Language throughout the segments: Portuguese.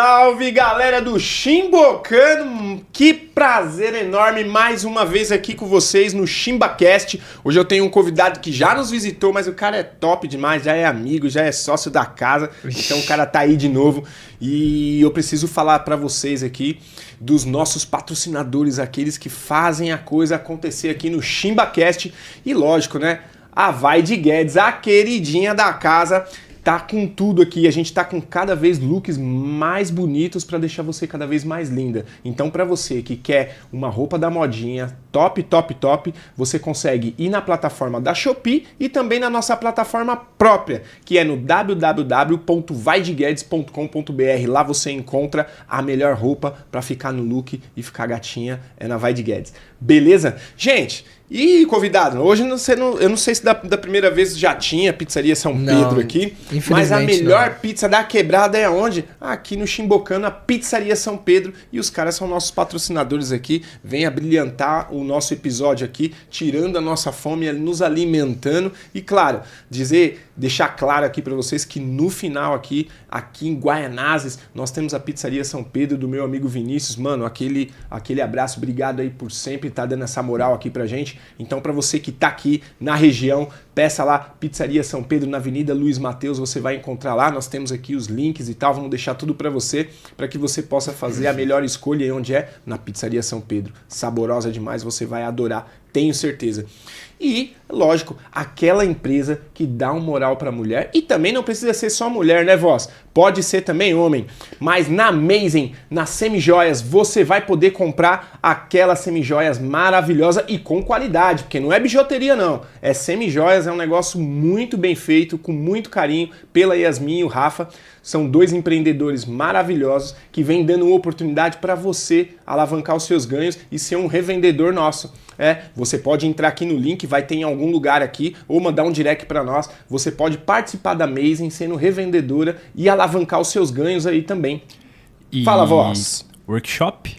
salve, galera do Chimbocando! Que prazer enorme mais uma vez aqui com vocês no ChimbaCast. Hoje eu tenho um convidado que já nos visitou, mas o cara é top demais, já é amigo, já é sócio da casa. Então o cara tá aí de novo e eu preciso falar pra vocês aqui dos nossos patrocinadores, aqueles que fazem a coisa acontecer aqui no ChimbaCast. E lógico, né? A Vai de Guedes, a queridinha da casa, tá com tudo aqui. A gente tá com cada vez looks mais bonitos para deixar você cada vez mais linda. Então, para você que quer uma roupa da modinha top, top, top, você consegue ir na plataforma da Shopee e também na nossa plataforma própria, que é no www.vaideguedes.com.br. Lá você encontra a melhor roupa para ficar no look e ficar gatinha, é na Vai de Guedes. Beleza? Gente, e convidado, hoje eu não sei se da primeira vez já tinha Pizzaria São Pedro aqui, mas a melhor pizza da quebrada é onde? Aqui no Chimbocando, a Pizzaria São Pedro, e os caras são nossos patrocinadores aqui, vem a brilhantar o nosso episódio aqui, tirando a nossa fome, nos alimentando, e claro, deixar claro aqui para vocês que no final aqui em Guaianazes, nós temos a Pizzaria São Pedro do meu amigo Vinícius, mano, aquele abraço, obrigado aí por sempre estar dando essa moral aqui pra gente. Então, para você que tá aqui na região, peça lá Pizzaria São Pedro na Avenida Luiz Mateus, você vai encontrar lá, nós temos aqui os links e tal, vamos deixar tudo para você, para que você possa fazer a melhor escolha e onde é? Na Pizzaria São Pedro. Saborosa demais, você vai adorar, tenho certeza. E, lógico, aquela empresa que dá um moral pra mulher, e também não precisa ser só mulher, né, voz? Pode ser também homem, mas na Amazing, nas semijoias, você vai poder comprar aquelas semijoias maravilhosas e com qualidade, porque não é bijuteria não, é semijoias, é um negócio muito bem feito, com muito carinho, pela Yasmin e o Rafa. São dois empreendedores maravilhosos que vêm dando uma oportunidade para você alavancar os seus ganhos e ser um revendedor nosso. Você pode entrar aqui no link, vai ter em algum lugar aqui, ou mandar um direct para nós. Você pode participar da Amazing sendo revendedora e alavancar os seus ganhos aí também. Fala, voz. Workshop?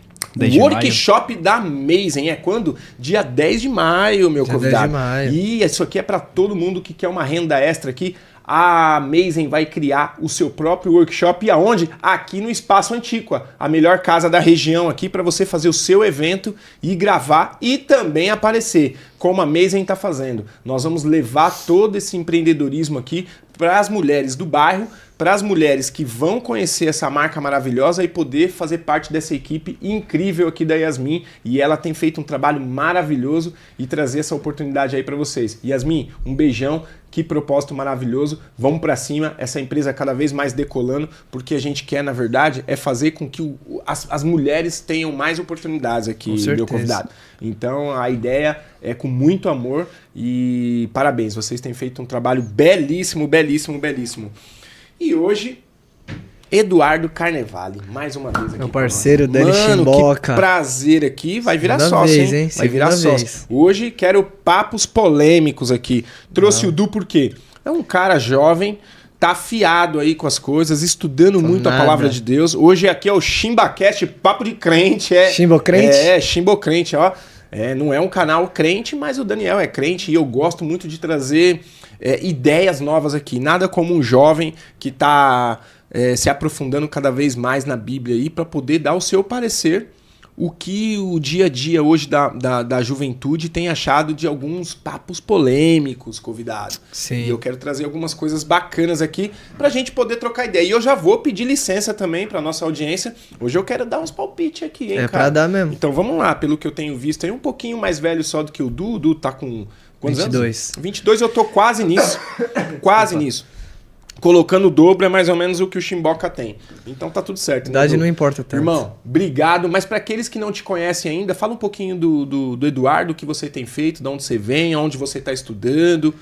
Workshop da Amazing. É quando? Dia 10 de maio, meu convidado. 10 de maio. E isso aqui é para todo mundo que quer uma renda extra aqui. A Amazing vai criar o seu próprio workshop. E aonde? Aqui no Espaço Antíqua, a melhor casa da região aqui para você fazer o seu evento e gravar e também aparecer, como a Amazing está fazendo. Nós vamos levar todo esse empreendedorismo aqui para as mulheres do bairro, para as mulheres que vão conhecer essa marca maravilhosa e poder fazer parte dessa equipe incrível aqui da Yasmin. E ela tem feito um trabalho maravilhoso e trazer essa oportunidade aí para vocês. Yasmin, um beijão, que propósito maravilhoso. Vamos para cima, essa empresa cada vez mais decolando, porque a gente quer, na verdade, é fazer com que as mulheres tenham mais oportunidades aqui, meu convidado. Então a ideia é com muito amor e parabéns, vocês têm feito um trabalho belíssimo, belíssimo, belíssimo. E hoje, Eduardo Carnevale, mais uma vez aqui. Meu parceiro, Dani Mano, Chimboca. Que prazer aqui. Vai virar sócio, hein? Vai virar sócio. Hoje quero papos polêmicos aqui. Trouxe o Du porque é um cara jovem, tá afiado aí com as coisas, estudando muito a palavra de Deus. Hoje aqui é o ChimbaCast, papo de crente. Chimbocrente? Chimbocrente, ó. Não é um canal crente, mas o Daniel é crente e eu gosto muito de trazer ideias novas aqui. Nada como um jovem que tá se aprofundando cada vez mais na Bíblia aí para poder dar o seu parecer, o que o dia a dia hoje da juventude tem achado de alguns papos polêmicos, convidado. Sim. E eu quero trazer algumas coisas bacanas aqui pra gente poder trocar ideia. E eu já vou pedir licença também pra nossa audiência. Hoje eu quero dar uns palpites aqui, hein, cara? Pra dar mesmo. Então vamos lá, pelo que eu tenho visto aí, um pouquinho mais velho só do que o Du. O Du tá com quantos 22 anos? 22, eu tô quase nisso. Quase nisso. Colocando o dobro é mais ou menos o que o Chimboca tem. Então tá tudo certo. Idade não importa tanto. Irmão, obrigado. Mas para aqueles que não te conhecem ainda, fala um pouquinho do Eduardo, o que você tem feito, de onde você vem, onde você tá estudando.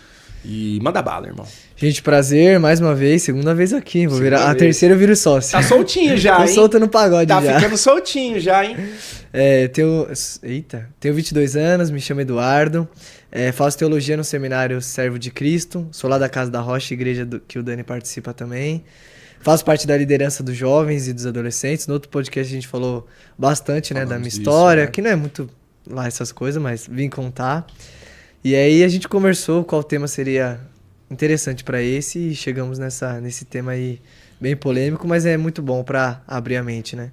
E manda bala, irmão. Gente, prazer, mais uma vez, segunda vez aqui. Vou virar a terceira, eu viro sócio. Tá soltinho já, hein? Tô solto no pagode já. Tá ficando soltinho já, hein? Tenho 22 anos, me chamo Eduardo. Faço teologia no seminário Servo de Cristo. Sou lá da Casa da Rocha, igreja que o Dani participa também. Faço parte da liderança dos jovens e dos adolescentes. No outro podcast a gente falou bastante, né, da minha história, né? Que não é muito lá essas coisas, mas vim contar. E aí a gente conversou qual tema seria interessante para esse e chegamos nesse tema aí bem polêmico, mas é muito bom pra abrir a mente, né?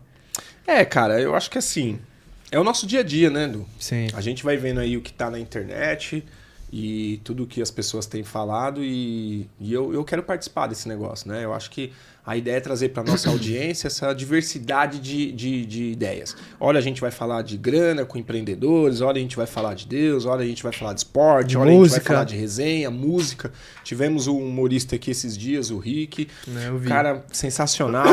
Cara, eu acho que assim, é o nosso dia a dia, né, Du? Sim. A gente vai vendo aí o que tá na internet e tudo que as pessoas têm falado e eu quero participar desse negócio, né? Eu acho que a ideia é trazer para nossa audiência essa diversidade de ideias. Olha, a gente vai falar de grana com empreendedores, olha, a gente vai falar de Deus, olha, a gente vai falar de esporte, De olha, a gente vai música. falar de resenha, música. Tivemos um humorista aqui esses dias, o Rick, Eu vi. cara sensacional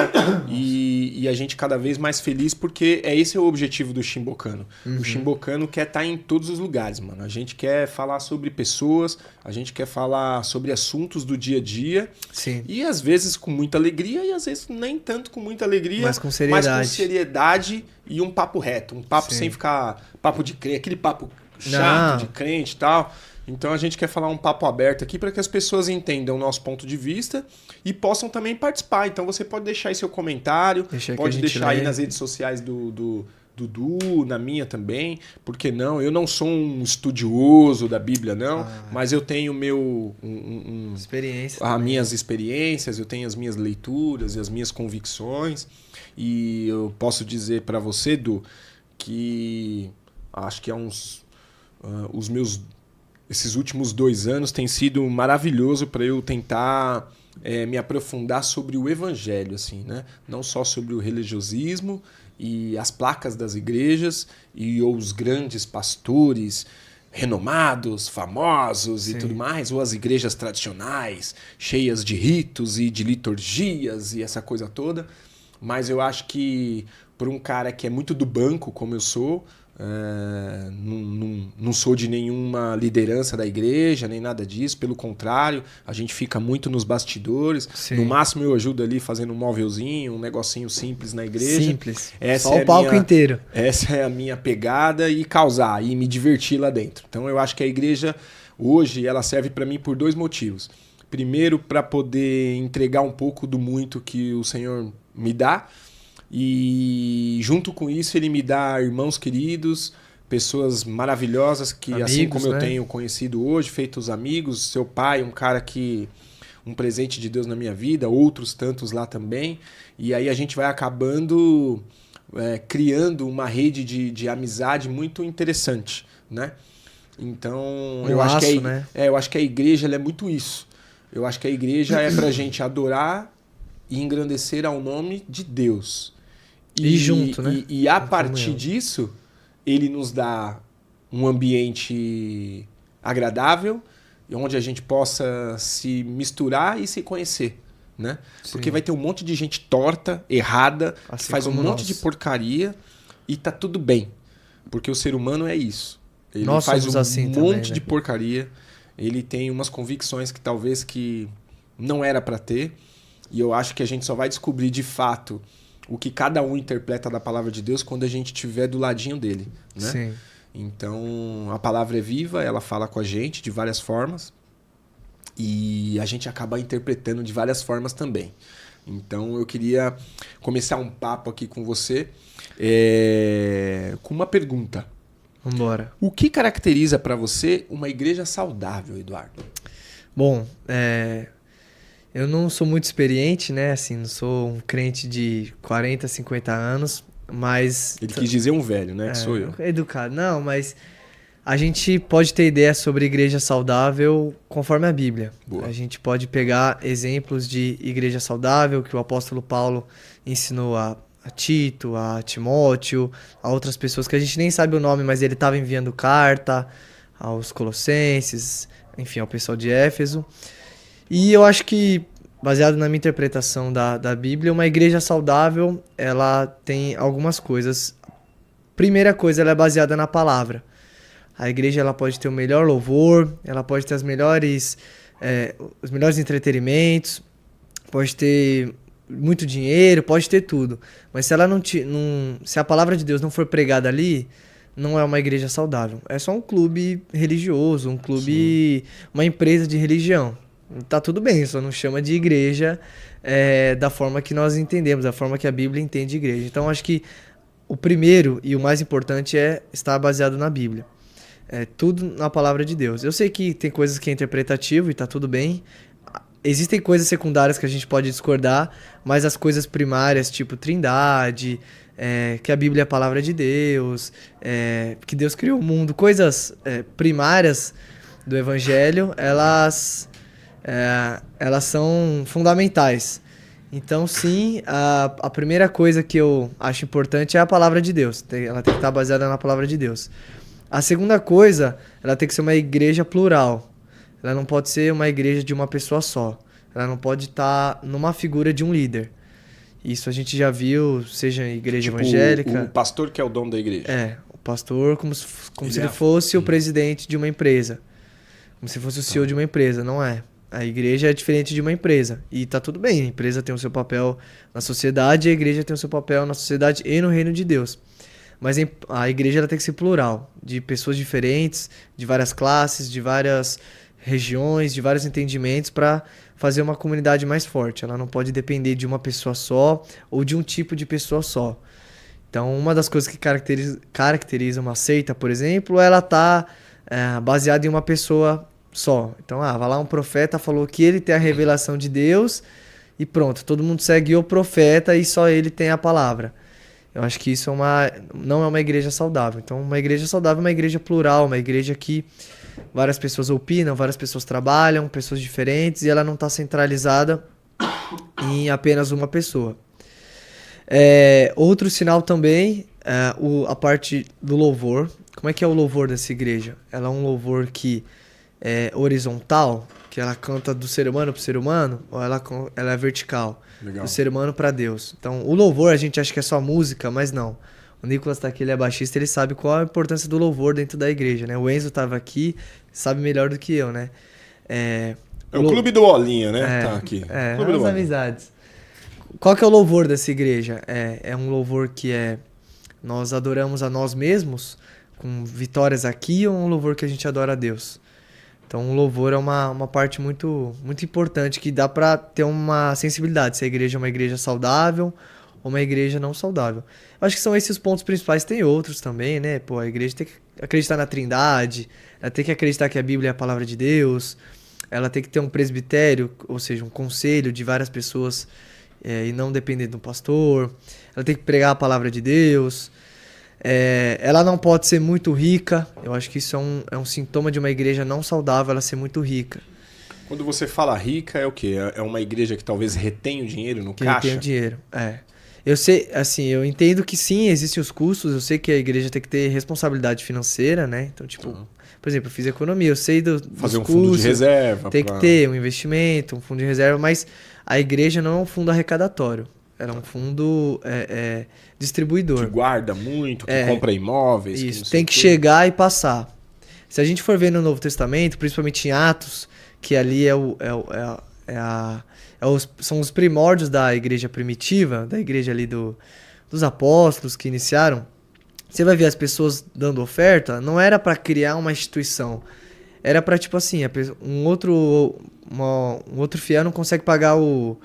e a gente cada vez mais feliz porque esse é o objetivo do Chimbocano. O Chimbocano quer estar em todos os lugares, mano. A gente quer falar sobre pessoas, a gente quer falar sobre assuntos do dia a dia. Sim. E às vezes com muita alegria e às vezes nem tanto com muita alegria, Mas com seriedade. E um papo reto, um papo Sim. sem ficar papo de crente, aquele papo Não. chato de crente e tal. Então a gente quer falar um papo aberto aqui para que as pessoas entendam o nosso ponto de vista e possam também participar. Então você pode deixar aí seu comentário, Deixa que a pode gente deixar aí lê. nas redes sociais do Dudu, na minha também, porque não? Eu não sou um estudioso da Bíblia, não, mas eu tenho Experiência. as minhas experiências, eu tenho as minhas leituras e as minhas convicções, e eu posso dizer para você, Du, que acho que esses últimos 2 anos tem sido maravilhoso para eu tentar me aprofundar sobre o evangelho, assim, né? Não só sobre o religiosismo e as placas das igrejas e os grandes pastores renomados, famosos e Sim. tudo mais, ou as igrejas tradicionais, cheias de ritos e de liturgias e essa coisa toda. Mas eu acho que por um cara que é muito do banco, como eu sou, não sou de nenhuma liderança da igreja, nem nada disso. Pelo contrário, a gente fica muito nos bastidores. Sim. No máximo eu ajudo ali fazendo um móvelzinho, um negocinho simples na igreja. Simples. Essa Só é o palco minha- inteiro. Essa é a minha pegada e causar, e me divertir lá dentro. Então eu acho que a igreja hoje ela serve para mim por 2 motivos. Primeiro, para poder entregar um pouco do muito que o Senhor me dá. E junto com isso ele me dá irmãos queridos, pessoas maravilhosas que Amigos, assim como eu né? tenho conhecido hoje, feitos amigos, seu pai, um cara que um presente de Deus na minha vida, outros tantos lá também. E aí a gente vai acabando criando uma rede de amizade muito interessante, né? Então, eu acho que né? eu acho que a igreja ela é muito isso. Eu acho que a igreja é pra gente adorar e engrandecer ao nome de Deus. E junto, né? E a Com partir comunhão. disso, ele nos dá um ambiente agradável, onde a gente possa se misturar e se conhecer, né? Porque Sim. vai ter um monte de gente torta, errada, que Assim faz um como monte nós. de porcaria e tá tudo bem. Porque o ser humano é isso. Ele Nós faz somos um assim monte também, né? de porcaria. Ele tem umas convicções que talvez que não era para ter. E eu acho que a gente só vai descobrir de fato o que cada um interpreta da palavra de Deus quando a gente estiver do ladinho dele, né? Sim. Então, a palavra é viva, ela fala com a gente de várias formas e a gente acaba interpretando de várias formas também. Então, eu queria começar um papo aqui com você com uma pergunta. Vambora. O que caracteriza para você uma igreja saudável, Eduardo? Bom, eu não sou muito experiente, né? Assim, não sou um crente de 40, 50 anos, mas... Ele quis dizer um velho, né? Que sou eu. Educado. Não, mas a gente pode ter ideia sobre igreja saudável conforme a Bíblia. Boa. A gente pode pegar exemplos de igreja saudável que o apóstolo Paulo ensinou a Tito, a Timóteo, a outras pessoas que a gente nem sabe o nome, mas ele estava enviando carta aos Colossenses, enfim, ao pessoal de Éfeso. E eu acho que, baseado na minha interpretação da Bíblia, uma igreja saudável, ela tem algumas coisas. Primeira coisa, ela é baseada na palavra. A igreja ela pode ter o melhor louvor, ela pode ter os melhores entretenimentos, pode ter muito dinheiro, pode ter tudo. Mas se ela se a palavra de Deus não for pregada ali, não é uma igreja saudável. É só um clube religioso, um clube, uma empresa de religião. Tá tudo bem, só não chama de igreja da forma que nós entendemos, da forma que a Bíblia entende igreja. Então acho que o primeiro e o mais importante é estar baseado na Bíblia. Tudo na palavra de Deus. Eu sei que tem coisas que é interpretativo e tá tudo bem. existem coisas secundárias que a gente pode discordar, mas as coisas primárias, tipo Trindade, que a Bíblia é a palavra de Deus, que Deus criou o mundo, coisas primárias do Evangelho, elas são fundamentais. Então, sim, a primeira coisa que eu acho importante é a palavra de Deus. Ela tem que estar baseada na palavra de Deus. A segunda coisa, ela tem que ser uma igreja plural. Ela não pode ser uma igreja de uma pessoa só. Ela não pode estar numa figura de um líder. Isso a gente já viu, seja em igreja evangélica... O pastor que é o dono da igreja. O pastor como se ele fosse o presidente de uma empresa. Como se fosse o CEO de uma empresa, não é. A igreja é diferente de uma empresa. E tá tudo bem, a empresa tem o seu papel na sociedade, a igreja tem o seu papel na sociedade e no reino de Deus. Mas a igreja ela tem que ser plural, de pessoas diferentes, de várias classes, de várias regiões, de vários entendimentos para fazer uma comunidade mais forte. Ela não pode depender de uma pessoa só ou de um tipo de pessoa só. Então, uma das coisas que caracteriza uma seita, por exemplo, ela tá baseada em uma pessoa só. Então, vai lá um profeta, falou que ele tem a revelação de Deus e pronto, todo mundo segue o profeta e só ele tem a palavra. Eu acho que isso não é uma igreja saudável. Então, uma igreja saudável é uma igreja plural, uma igreja que várias pessoas opinam, várias pessoas trabalham, pessoas diferentes, e ela não está centralizada em apenas uma pessoa. Outro sinal também, a parte do louvor. Como é que é o louvor dessa igreja? Ela é um louvor que horizontal, que ela canta do ser humano para o ser humano, ou ela é vertical? Legal. Do ser humano para Deus. Então, o louvor a gente acha que é só música, mas não. O Nicolas tá aqui, ele é baixista, ele sabe qual a importância do louvor dentro da igreja, né? O Enzo tava aqui, sabe melhor do que eu, né? O Clube do Olinha, né? Tá aqui. Clube das amizades. Qual que é o louvor dessa igreja? É um louvor que nós adoramos a nós mesmos, com vitórias aqui, ou um louvor que a gente adora a Deus? Então, o louvor é uma parte muito, muito importante que dá para ter uma sensibilidade. Se a igreja é uma igreja saudável ou uma igreja não saudável. Eu acho que são esses os pontos principais. Tem outros também, né? A igreja tem que acreditar na Trindade, ela tem que acreditar que a Bíblia é a palavra de Deus, ela tem que ter um presbitério, ou seja, um conselho de várias pessoas e não depender do pastor. Ela tem que pregar a palavra de Deus. Ela não pode ser muito rica. Eu acho que isso é um sintoma de uma igreja não saudável, ela ser muito rica. Quando você fala rica, é o quê? É uma igreja que talvez retém o dinheiro no caixa? Retém o dinheiro, Eu sei, assim, eu entendo que sim, existem os custos, eu sei que a igreja tem que ter responsabilidade financeira, né? Então, tipo, por exemplo, eu fiz economia, eu sei dos fazer um custos, fundo de reserva. Tem que ter um investimento, um fundo de reserva, mas a igreja não é um fundo arrecadatório. Ela é um fundo distribuidor. Que guarda muito, que compra imóveis. Isso, tem que chegar e passar. Se a gente for ver no Novo Testamento, principalmente em Atos, que ali são os primórdios da igreja primitiva, da igreja ali dos apóstolos que iniciaram, você vai ver as pessoas dando oferta, não era para criar uma instituição, era para tipo assim, um outro fiel não consegue pagar o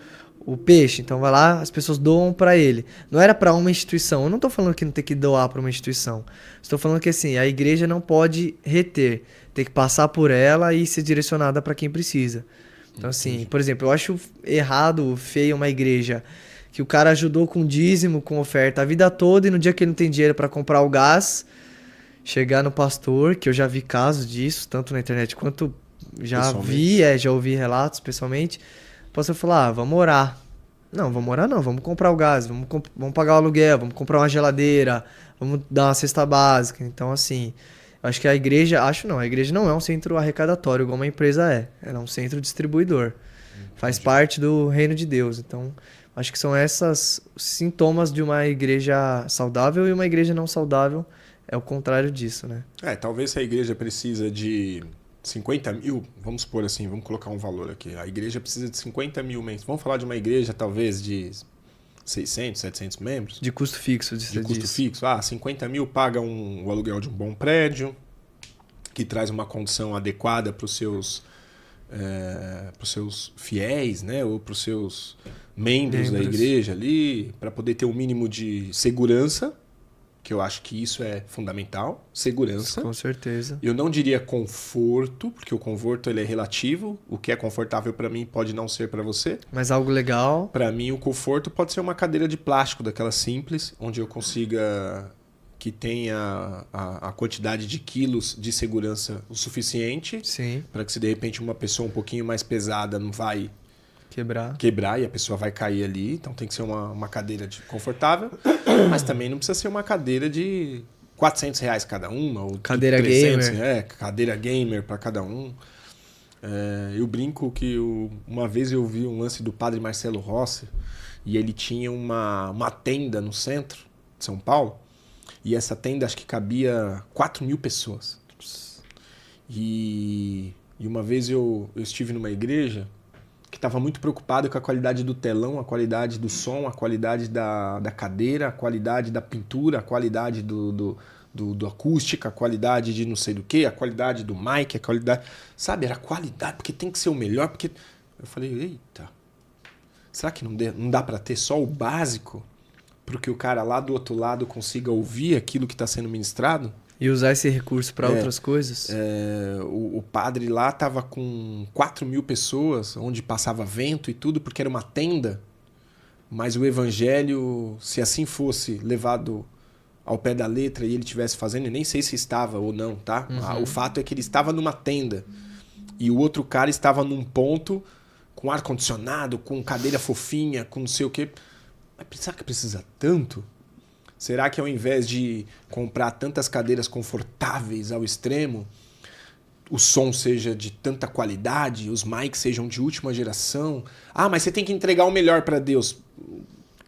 peixe, então vai lá, as pessoas doam para ele. Não era para uma instituição. Eu não tô falando que não tem que doar para uma instituição. Estou falando que assim, a igreja não pode reter, tem que passar por ela e ser direcionada para quem precisa. Então assim, por exemplo, eu acho errado, feio uma igreja que o cara ajudou com dízimo, com oferta a vida toda e no dia que ele não tem dinheiro para comprar o gás, chegar no pastor, que eu já vi casos disso, tanto na internet quanto já ouvi relatos pessoalmente. O pastor falar, vamos orar. Não, vamos orar não, vamos comprar o gás, vamos pagar o aluguel, vamos comprar uma geladeira, vamos dar uma cesta básica. Então, assim, acho que a igreja não é um centro arrecadatório igual uma empresa é. Ela é um centro distribuidor. Faz parte do reino de Deus. Então, acho que são esses sintomas de uma igreja saudável e uma igreja não saudável é o contrário disso, né? Talvez se a igreja precisa de 50 mil, vamos supor assim, vamos colocar um valor aqui. A igreja precisa de 50 mil membros. Vamos falar de uma igreja talvez de 600, 700 membros? De custo fixo. De custo fixo. 50 mil paga o aluguel de um bom prédio, que traz uma condição adequada para os seus fiéis, né? Ou para os seus membros da igreja ali, para poder ter um mínimo de segurança. que eu acho que isso é fundamental. Segurança. Com certeza. Eu não diria conforto, porque o conforto ele é relativo. O que é confortável para mim pode não ser para você. Mas algo legal. Para mim, o conforto pode ser uma cadeira de plástico, daquela simples, onde eu consiga que tenha a quantidade de quilos de segurança o suficiente para que se de repente uma pessoa um pouquinho mais pesada não vai quebrar e a pessoa vai cair ali. Então tem que ser uma cadeira confortável, mas também não precisa ser uma cadeira de R$400 cada uma, ou cadeira 300, gamer. Cadeira gamer para cada um. Eu brinco que uma vez eu vi um lance do padre Marcelo Rossi e ele tinha uma tenda no centro de São Paulo, e essa tenda acho que cabia 4.000 pessoas. E uma vez eu estive numa igreja que estava muito preocupado com a qualidade do telão, a qualidade do som, a qualidade da cadeira, a qualidade da pintura, a qualidade do acústica, a qualidade de não sei do que, a qualidade do mic, a qualidade... Sabe, era qualidade, porque tem que ser o melhor, porque... Eu falei, eita, será que não dá para ter só o básico para que o cara lá do outro lado consiga ouvir aquilo que está sendo ministrado? E usar esse recurso para outras coisas? O padre lá estava com 4.000 pessoas, onde passava vento e tudo, porque era uma tenda, mas o evangelho, se assim fosse levado ao pé da letra e ele estivesse fazendo, eu nem sei se estava ou não, tá? Uhum. O fato é que ele estava numa tenda e o outro cara estava num ponto com ar-condicionado, com cadeira fofinha, com não sei o quê. Mas será que precisa tanto? Será que ao invés de comprar tantas cadeiras confortáveis ao extremo, o som seja de tanta qualidade, os mics sejam de última geração? Ah, mas você tem que entregar o melhor para Deus.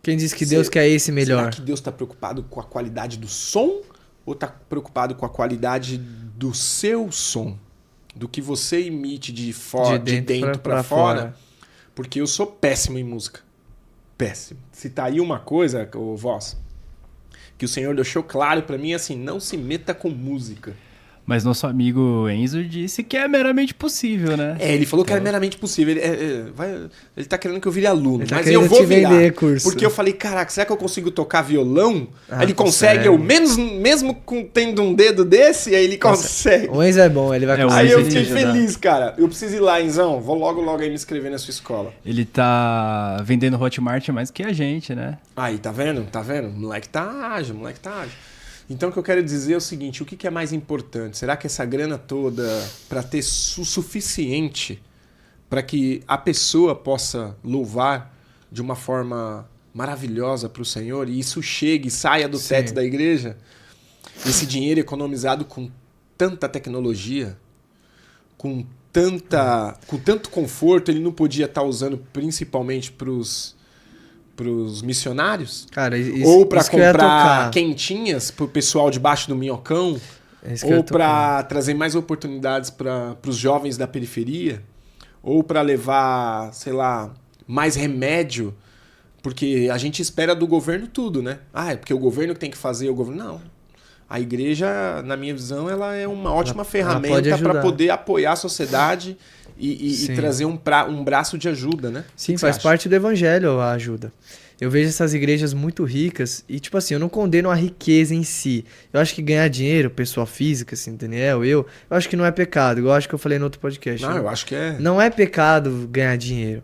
Quem disse que Deus quer esse melhor? Será que Deus está preocupado com a qualidade do som ou está preocupado com a qualidade do seu som? Do que você emite de dentro para fora? Porque eu sou péssimo em música. Péssimo. Se tá aí uma coisa, Voz, que o Senhor deixou claro para mim, assim, não se meta com música. Mas nosso amigo Enzo disse que é meramente possível, né? Ele falou que era meramente possível. Ele tá querendo que eu vire aluno, mas eu vou virar. Curso. Porque eu falei, caraca, será que eu consigo tocar violão? Aí ele consegue, mesmo tendo um dedo desse, aí ele consegue. O Enzo é bom, ele vai conseguir. Aí eu fiquei feliz, cara. Eu preciso ir lá, Enzão. Vou logo aí me inscrever na sua escola. Ele tá vendendo Hotmart mais que a gente, né? Aí, tá vendo? O moleque tá ágil. Então o que eu quero dizer é o seguinte, o que é mais importante? Será que essa grana toda, para ter o suficiente para que a pessoa possa louvar de uma forma maravilhosa para o Senhor e isso chegue e saia do teto da igreja? Esse dinheiro economizado com tanta tecnologia, com tanto conforto, ele não podia estar usando principalmente para os missionários? Cara, ou para comprar quentinhas pro pessoal debaixo do minhocão? Ou para trazer mais oportunidades para os jovens da periferia? Ou para levar, sei lá, mais remédio? Porque a gente espera do governo tudo, né? É porque o governo que tem que fazer, o governo... Não. A igreja, na minha visão, ela é uma ótima ferramenta para poder apoiar a sociedade e trazer um braço de ajuda, né? Sim, faz parte do evangelho a ajuda. Eu vejo essas igrejas muito ricas e, tipo assim, eu não condeno a riqueza em si. Eu acho que ganhar dinheiro, pessoa física, assim, Daniel, eu acho que não é pecado, igual acho que eu falei no outro podcast. Não, eu acho que é. Não é pecado ganhar dinheiro.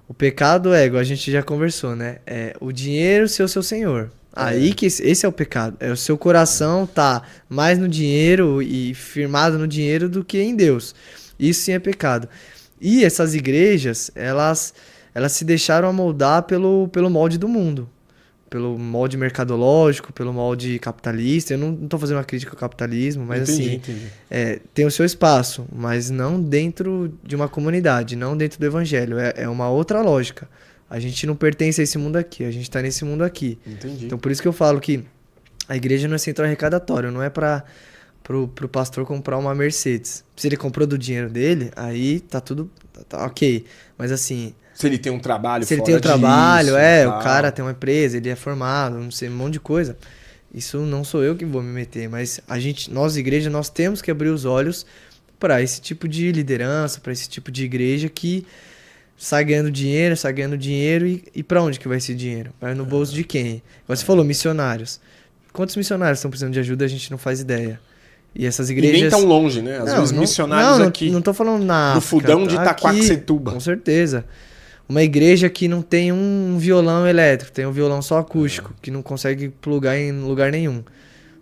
O pecado é, igual a gente já conversou, né? É o dinheiro ser o seu senhor. Aí que esse é o pecado. É o seu coração tá mais no dinheiro e firmado no dinheiro do que em Deus. Isso sim é pecado. E essas igrejas, elas se deixaram amoldar pelo molde do mundo. Pelo molde mercadológico, pelo molde capitalista. Eu não tô fazendo uma crítica ao capitalismo, mas entendi. Tem o seu espaço, mas não dentro de uma comunidade, não dentro do evangelho. É uma outra lógica. A gente não pertence a esse mundo aqui, a gente tá nesse mundo aqui. Entendi. Então por isso que eu falo que a igreja não é centro arrecadatório, não é pro pastor comprar uma Mercedes. Se ele comprou do dinheiro dele, aí tá tudo tá ok. Mas assim... Se ele tem um trabalho Se ele tem um trabalho, o cara tem uma empresa, ele é formado, não sei, um monte de coisa. Isso não sou eu que vou me meter, mas nós igreja, nós temos que abrir os olhos para esse tipo de liderança, para esse tipo de igreja que sai ganhando dinheiro e para onde que vai esse dinheiro? Vai no bolso de quem? Você falou, missionários. quantos missionários estão precisando de ajuda, a gente não faz ideia. E essas E igrejas... nem tão longe, né? Às vezes missionários aqui, Não tô falando na no África, fundão de aqui, Itaquaquecetuba. com certeza. Uma igreja que não tem um violão elétrico, tem um violão só acústico, que não consegue plugar em lugar nenhum.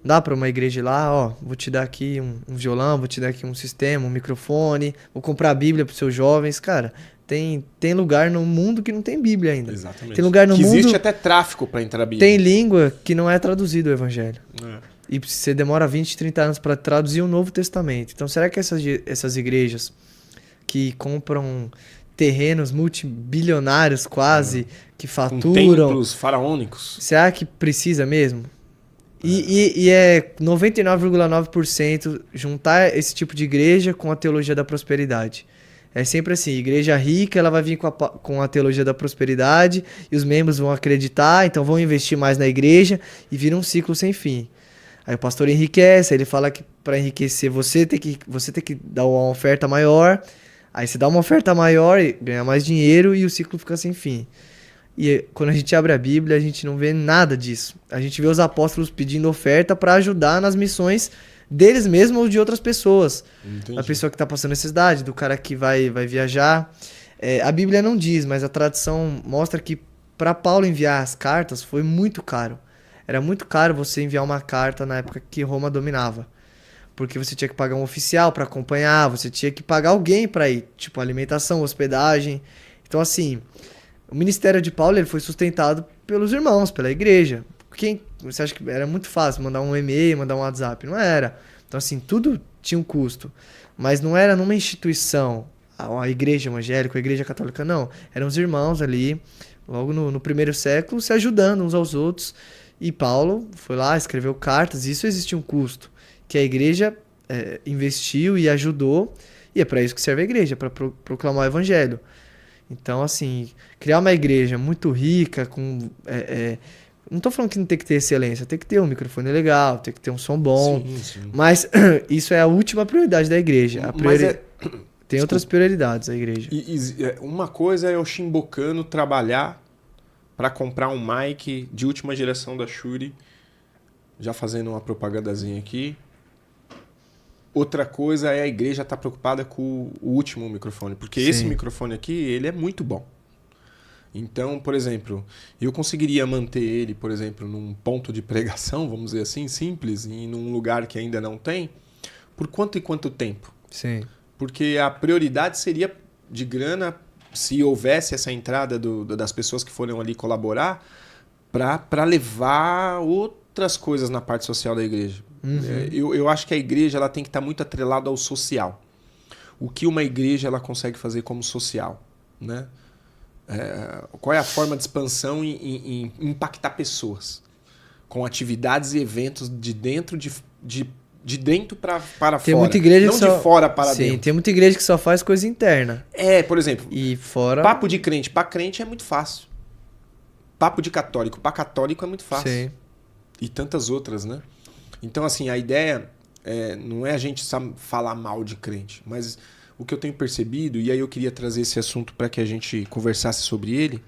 Dá pra uma igreja ir lá, ó, vou te dar aqui um violão, vou te dar aqui um sistema, um microfone, vou comprar a Bíblia pros seus jovens. Cara, tem lugar no mundo que não tem Bíblia ainda. Exatamente. Tem lugar no que mundo... existe até tráfico para entrar a Bíblia. Tem língua que não é traduzido o evangelho. É. E você demora 20, 30 anos para traduzir o Novo Testamento. Então, será que essas igrejas que compram terrenos multibilionários quase, que Com faturam... templos faraônicos. Será que precisa mesmo? E é 99,9% juntar esse tipo de igreja com a teologia da prosperidade. É sempre assim, igreja rica, ela vai vir com a teologia da prosperidade e os membros vão acreditar, então vão investir mais na igreja e vira um ciclo sem fim. Aí o pastor enriquece, ele fala que para enriquecer você tem que dar uma oferta maior, aí você dá uma oferta maior e ganha mais dinheiro e o ciclo fica sem fim. E quando a gente abre a Bíblia, a gente não vê nada disso. A gente vê os apóstolos pedindo oferta para ajudar nas missões deles mesmos ou de outras pessoas. Entendi. Da pessoa que está passando necessidade, do cara que vai viajar. A Bíblia não diz, mas a tradição mostra que para Paulo enviar as cartas foi muito caro. Era muito caro você enviar uma carta na época que Roma dominava. Porque você tinha que pagar um oficial para acompanhar, você tinha que pagar alguém para ir, tipo alimentação, hospedagem. Então assim... O ministério de Paulo ele foi sustentado pelos irmãos, pela igreja. Você acha que era muito fácil mandar um e-mail, mandar um WhatsApp? Não era. Então, assim, tudo tinha um custo. Mas não era numa instituição, a igreja evangélica, a igreja católica, não. Eram os irmãos ali, logo no primeiro século, se ajudando uns aos outros. E Paulo foi lá, escreveu cartas, e isso existia um custo, que a igreja investiu e ajudou. E é para isso que serve a igreja, para proclamar o evangelho. Então, assim, criar uma igreja muito rica, com... não tô falando que não tem que ter excelência, tem que ter um microfone legal, tem que ter um som bom, Sim. mas isso é a última prioridade da igreja. Tem outras prioridades a igreja. Uma coisa é o Shimbocano trabalhar para comprar um mic de última geração da Shure, já fazendo uma propagandazinha aqui. Outra coisa é a igreja estar preocupada com o último microfone, porque Sim. esse microfone aqui, ele é muito bom. Então, por exemplo, eu conseguiria manter ele, por exemplo, num ponto de pregação, vamos dizer assim, simples, e num lugar que ainda não tem, por quanto e quanto tempo? Sim. Porque a prioridade seria de grana, se houvesse essa entrada das pessoas que foram ali colaborar, para levar outras coisas na parte social da igreja. Uhum. Eu acho que a igreja ela tem que estar muito atrelada ao social. O que uma igreja ela consegue fazer como social, né? Qual é a forma de expansão em impactar pessoas? Com atividades e eventos de dentro para fora. Tem muita igreja não que só... de fora para Sim, dentro. tem muita igreja que só faz coisa interna. Por exemplo, E fora... papo de crente para crente é muito fácil. Papo de católico para católico é muito fácil. Sim. E tantas outras, né? Então, assim, a ideia não é a gente falar mal de crente, mas o que eu tenho percebido, e aí eu queria trazer esse assunto para que a gente conversasse sobre ele,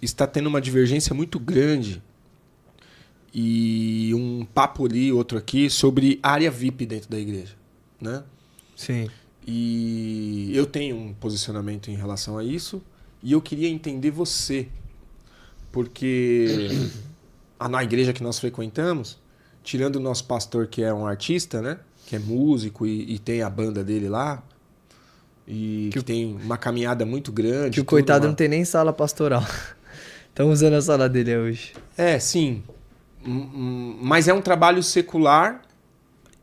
está tendo uma divergência muito grande e um papo ali, outro aqui, sobre área VIP dentro da igreja, né? Sim. E eu tenho um posicionamento em relação a isso e eu queria entender você, porque... na igreja que nós frequentamos, tirando o nosso pastor que é um artista, né? Que é músico e tem a banda dele lá, e que tem uma caminhada muito grande. Que o coitado não tem nem sala pastoral. Estão usando a sala dele hoje. Sim. Mas é um trabalho secular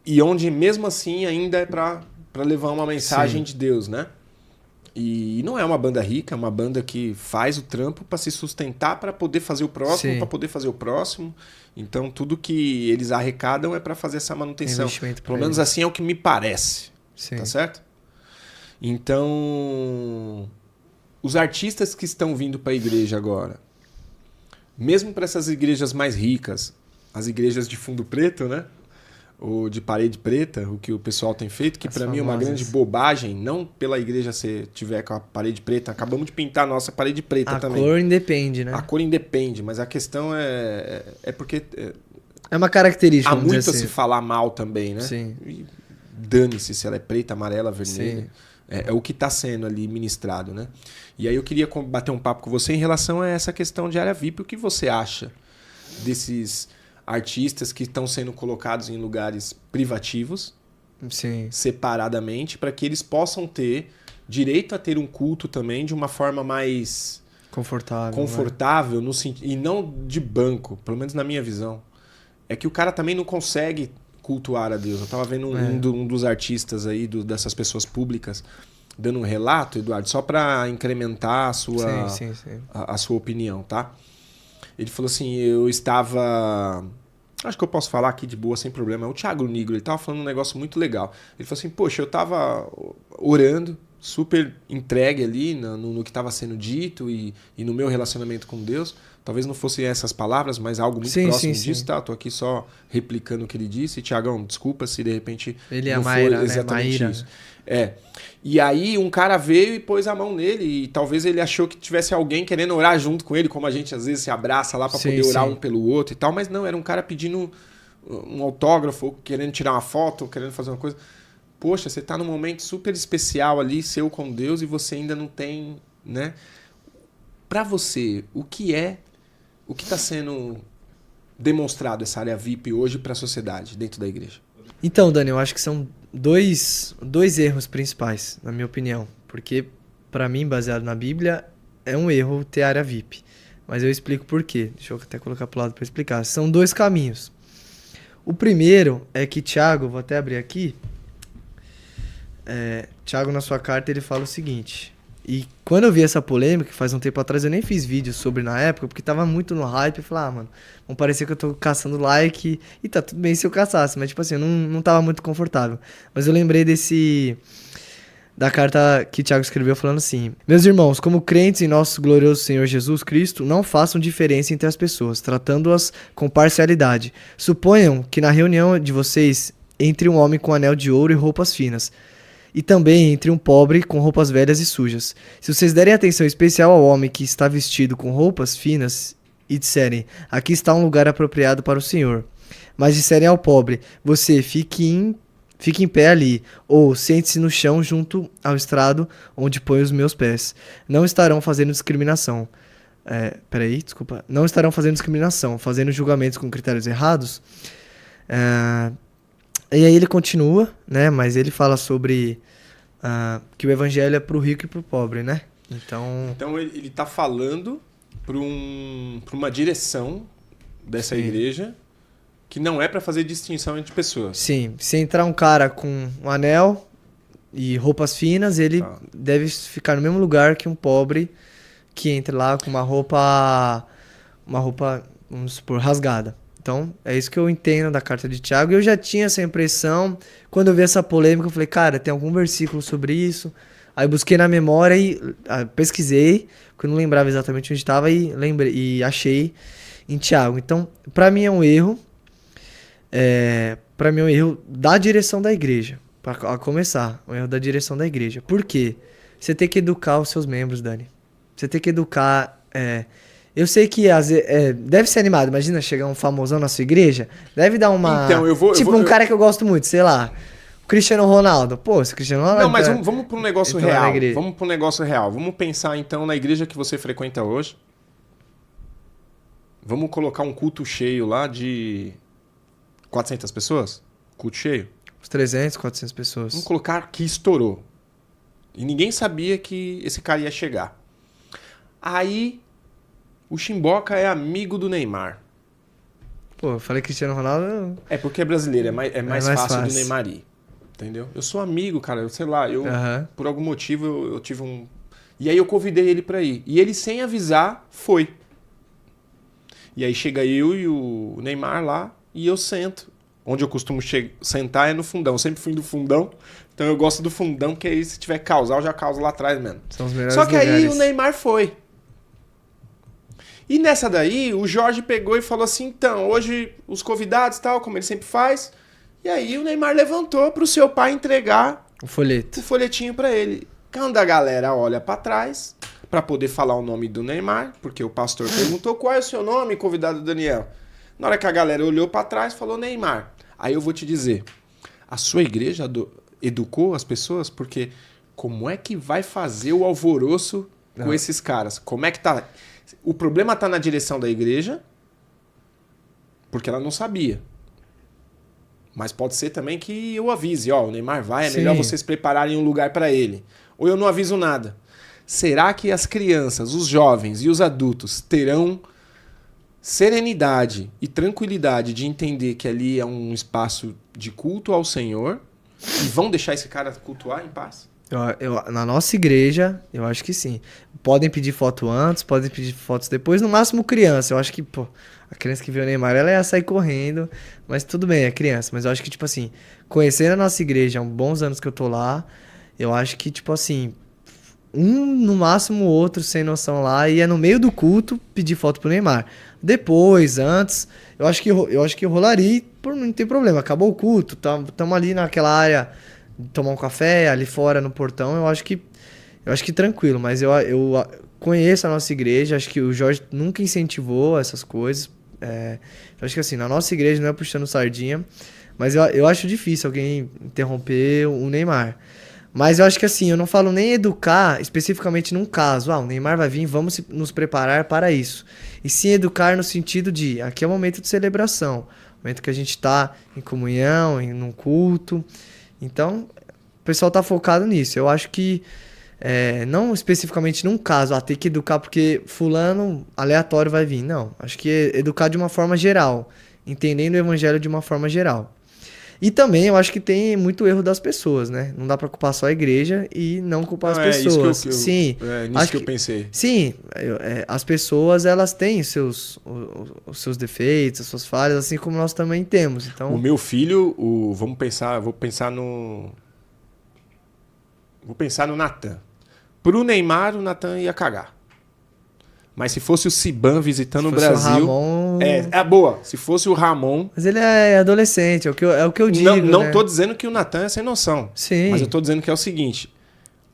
e onde mesmo assim ainda é para levar uma mensagem de Deus, né? E não é uma banda rica, é uma banda que faz o trampo para se sustentar, para poder fazer o próximo, para poder fazer o próximo. Então, tudo que eles arrecadam é para fazer essa manutenção. Pelo menos assim é o que me parece. Sim. Tá certo? Então, os artistas que estão vindo para a igreja agora, mesmo para essas igrejas mais ricas, as igrejas de fundo preto, né? ou de parede preta, o que o pessoal tem feito, que As para mim é uma famosas. grande bobagem, não pela igreja se tiver com a parede preta, acabamos de pintar a nossa parede preta A também. cor independe, né? A cor independe, mas a questão é porque É uma característica, há vamos muito dizer a se assim. falar mal também, né? Sim. E dane-se se ela é preta, amarela, vermelha. Sim. É o que está sendo ali ministrado, né? E aí eu queria bater um papo com você em relação a essa questão de área VIP. O que você acha desses artistas que estão sendo colocados em lugares privativos, Sim. separadamente, para que eles possam ter direito a ter um culto também de uma forma mais Confortável. confortável no e não de banco, pelo menos na minha visão. É que o cara também não consegue cultuar a Deus. Eu tava vendo um dos artistas aí, dessas pessoas públicas, dando um relato, Eduardo, só para incrementar a sua, Sim. a sua opinião, tá? Ele falou assim, eu estava... Acho que eu posso falar aqui de boa, sem problema. É o Thiago Nigro, ele tava falando um negócio muito legal. Ele falou assim, poxa, eu tava orando, super entregue ali no que estava sendo dito e no meu relacionamento com Deus. Talvez não fossem essas palavras, mas algo muito próximo disso, tá? Tô aqui só replicando o que ele disse. Tiagão, desculpa se de repente Ele não é Mayra, foi exatamente né? Maíra. isso. E aí um cara veio e pôs a mão nele e talvez ele achou que tivesse alguém querendo orar junto com ele, como a gente às vezes se abraça lá para poder orar um pelo outro e tal, mas não, era um cara pedindo um autógrafo, ou querendo tirar uma foto, ou querendo fazer uma coisa. Poxa, você tá num momento super especial ali, seu com Deus, e você ainda não tem, né? Para você, o que está sendo demonstrado essa área VIP hoje para a sociedade, dentro da igreja? Então, Dani, eu acho que são dois erros principais, na minha opinião. Porque, para mim, baseado na Bíblia, é um erro ter área VIP. Mas eu explico por quê. Deixa eu até colocar pro lado para explicar. São dois caminhos. O primeiro é que Tiago, vou até abrir aqui. Tiago, na sua carta, ele fala o seguinte... E quando eu vi essa polêmica, faz um tempo atrás, eu nem fiz vídeo sobre na época, porque tava muito no hype. Eu falei, mano, não parecia que eu tô caçando like. E tá tudo bem se eu caçasse, mas tipo assim, eu não tava muito confortável. Mas eu lembrei da carta que Tiago escreveu falando assim: meus irmãos, como crentes em nosso glorioso Senhor Jesus Cristo, não façam diferença entre as pessoas, tratando-as com parcialidade. Suponham que na reunião de vocês entre um homem com anel de ouro e roupas finas, e também entre um pobre com roupas velhas e sujas. Se vocês derem atenção especial ao homem que está vestido com roupas finas e disserem, aqui está um lugar apropriado para o Senhor, mas disserem ao pobre, você fique em pé ali, ou sente-se no chão junto ao estrado onde põe os meus pés, não estarão fazendo discriminação. Não estarão fazendo discriminação, fazendo julgamentos com critérios errados. E aí ele continua, né? Mas ele fala sobre que o evangelho é pro rico e pro pobre, né? Então ele tá falando para uma direção dessa igreja que não é para fazer distinção entre pessoas. Sim, se entrar um cara com um anel e roupas finas, ele deve ficar no mesmo lugar que um pobre que entra lá com uma roupa, vamos supor, rasgada. Então, é isso que eu entendo da carta de Tiago. Eu já tinha essa impressão. Quando eu vi essa polêmica, eu falei, cara, tem algum versículo sobre isso? Aí eu busquei na memória e pesquisei, porque eu não lembrava exatamente onde estava, e achei em Tiago. Então, para mim é um erro. Para mim é um erro da direção da igreja. Para começar, um erro da direção da igreja. Por quê? Você tem que educar os seus membros, Dani. Você tem que educar... Eu sei que deve ser animado. Imagina chegar um famosão na sua igreja. Deve dar uma... Então, um cara que eu gosto muito, sei lá. O Cristiano Ronaldo. Pô, esse Cristiano Ronaldo... Não, mas vamos para um negócio real. Vamos para um negócio real. Vamos pensar, então, na igreja que você frequenta hoje. Vamos colocar um culto cheio lá de 400 pessoas? Culto cheio? Uns 300, 400 pessoas. Vamos colocar que estourou. E ninguém sabia que esse cara ia chegar. Aí... O Chimboca é amigo do Neymar. Pô, eu falei Cristiano Ronaldo... É porque é brasileiro, é mais fácil do Neymar ir. Entendeu? Eu sou amigo, cara. Eu sei lá, por algum motivo eu tive um... E aí eu convidei ele pra ir. E ele, sem avisar, foi. E aí chega eu e o Neymar lá e eu sento. Onde eu costumo sentar é no fundão. Eu sempre fui do fundão. Então eu gosto do fundão, porque aí se tiver causar, eu já causo lá atrás mesmo. São os melhores Só que lugares. aí o Neymar foi. E nessa daí, o Jorge pegou e falou assim, então, hoje os convidados, tal, como ele sempre faz, E aí o Neymar levantou pro seu pai entregar O folheto. o folhetinho pra ele. Quando a galera olha pra trás, pra poder falar o nome do Neymar, porque o pastor perguntou qual é o seu nome, convidado Daniel. Na hora que a galera olhou pra trás, falou Neymar. Aí eu vou te dizer, a sua igreja educou as pessoas? Porque como é que vai fazer o alvoroço com esses caras? Como é que tá? O problema tá na direção da igreja, porque ela não sabia. Mas pode ser também que eu avise, ó, o Neymar vai, é melhor vocês prepararem um lugar pra ele. Ou eu não aviso nada. Será que as crianças, os jovens e os adultos terão serenidade e tranquilidade de entender que ali é um espaço de culto ao Senhor e vão deixar esse cara cultuar em paz? Na nossa igreja, eu acho que sim. Podem pedir foto antes, podem pedir fotos depois, no máximo criança. Eu acho que, pô, a criança que viu o Neymar, ela ia sair correndo, mas tudo bem, é criança. Mas eu acho que, tipo assim, conhecendo a nossa igreja há bons anos que eu tô lá, eu acho que, tipo assim, no máximo outro sem noção lá, ia no meio do culto pedir foto pro Neymar. Depois, antes, eu acho que rolaria, não tem problema. Acabou o culto, tamo ali naquela área, tomar um café ali fora no portão, eu acho que tranquilo, mas eu conheço a nossa igreja, acho que o Jorge nunca incentivou essas coisas. Eu acho que assim, na nossa igreja não é puxando sardinha, mas eu acho difícil alguém interromper o Neymar. Mas eu acho que assim, eu não falo nem educar especificamente num caso. O Neymar vai vir, vamos nos preparar para isso. E sim educar no sentido de, aqui é um momento de celebração, momento que a gente está em comunhão, num culto. Então, o pessoal tá focado nisso. Eu acho que, não especificamente num caso, tem que educar porque fulano aleatório vai vir. Não, acho que é educar de uma forma geral, entendendo o evangelho de uma forma geral. E também eu acho que tem muito erro das pessoas, né? Não dá pra culpar só a igreja e não culpar as pessoas. Sim, é nisso que eu pensei. Sim, as pessoas elas têm os seus defeitos, as suas falhas, assim como nós também temos. Então, o meu filho, vou pensar no Natan. Pro Neymar, o Natan ia cagar. Mas se fosse o Siban visitando o Brasil... O Ramon... boa. Se fosse o Ramon... Mas ele é adolescente, é o que eu digo, Não né? tô dizendo que o Natan é sem noção. Sim. Mas eu tô dizendo que é o seguinte...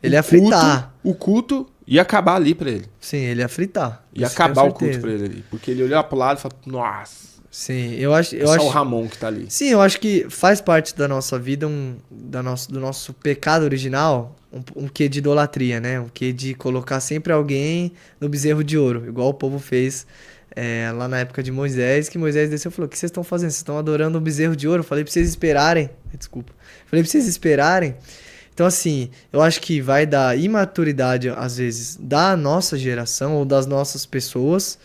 Ele ia fritar. O culto ia acabar ali pra ele. Sim, ele ia fritar. Ia acabar o culto pra ele ali. Porque ele olhou pro lado e falou, nossa... Sim, eu acho... só o Ramon que tá ali. Sim, eu acho que faz parte da nossa vida, do nosso pecado original, um quê de idolatria, né? Um quê de colocar sempre alguém no bezerro de ouro, igual o povo fez lá na época de Moisés, que Moisés desceu e falou, o que vocês estão fazendo? Vocês estão adorando um bezerro de ouro? Eu falei pra vocês esperarem. Desculpa. Falei pra vocês esperarem. Então, assim, eu acho que vai da imaturidade, às vezes, da nossa geração ou das nossas pessoas,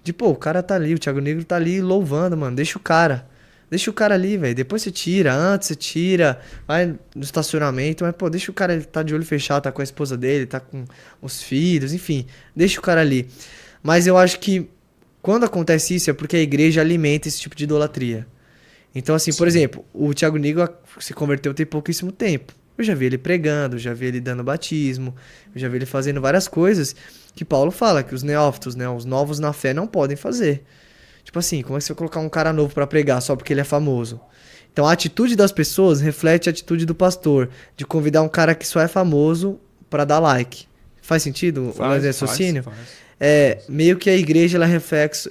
de, pô, o cara tá ali, o Thiago Negro tá ali louvando, mano, deixa o cara ali, velho, depois você tira, antes você tira, vai no estacionamento, mas, pô, deixa o cara, ele tá de olho fechado, tá com a esposa dele, tá com os filhos, enfim, deixa o cara ali. Mas eu acho que quando acontece isso é porque a igreja alimenta esse tipo de idolatria. Então, assim, por exemplo, o Thiago Negro se converteu tem pouquíssimo tempo. Eu já vi ele pregando, já vi ele dando batismo, eu já vi ele fazendo várias coisas que Paulo fala que os neófitos, né, os novos na fé não podem fazer. Tipo assim, como é que você vai colocar um cara novo pra pregar só porque ele é famoso? Então a atitude das pessoas reflete a atitude do pastor, de convidar um cara que só é famoso pra dar like. Faz sentido o raciocínio? Faz. Meio que a igreja ela é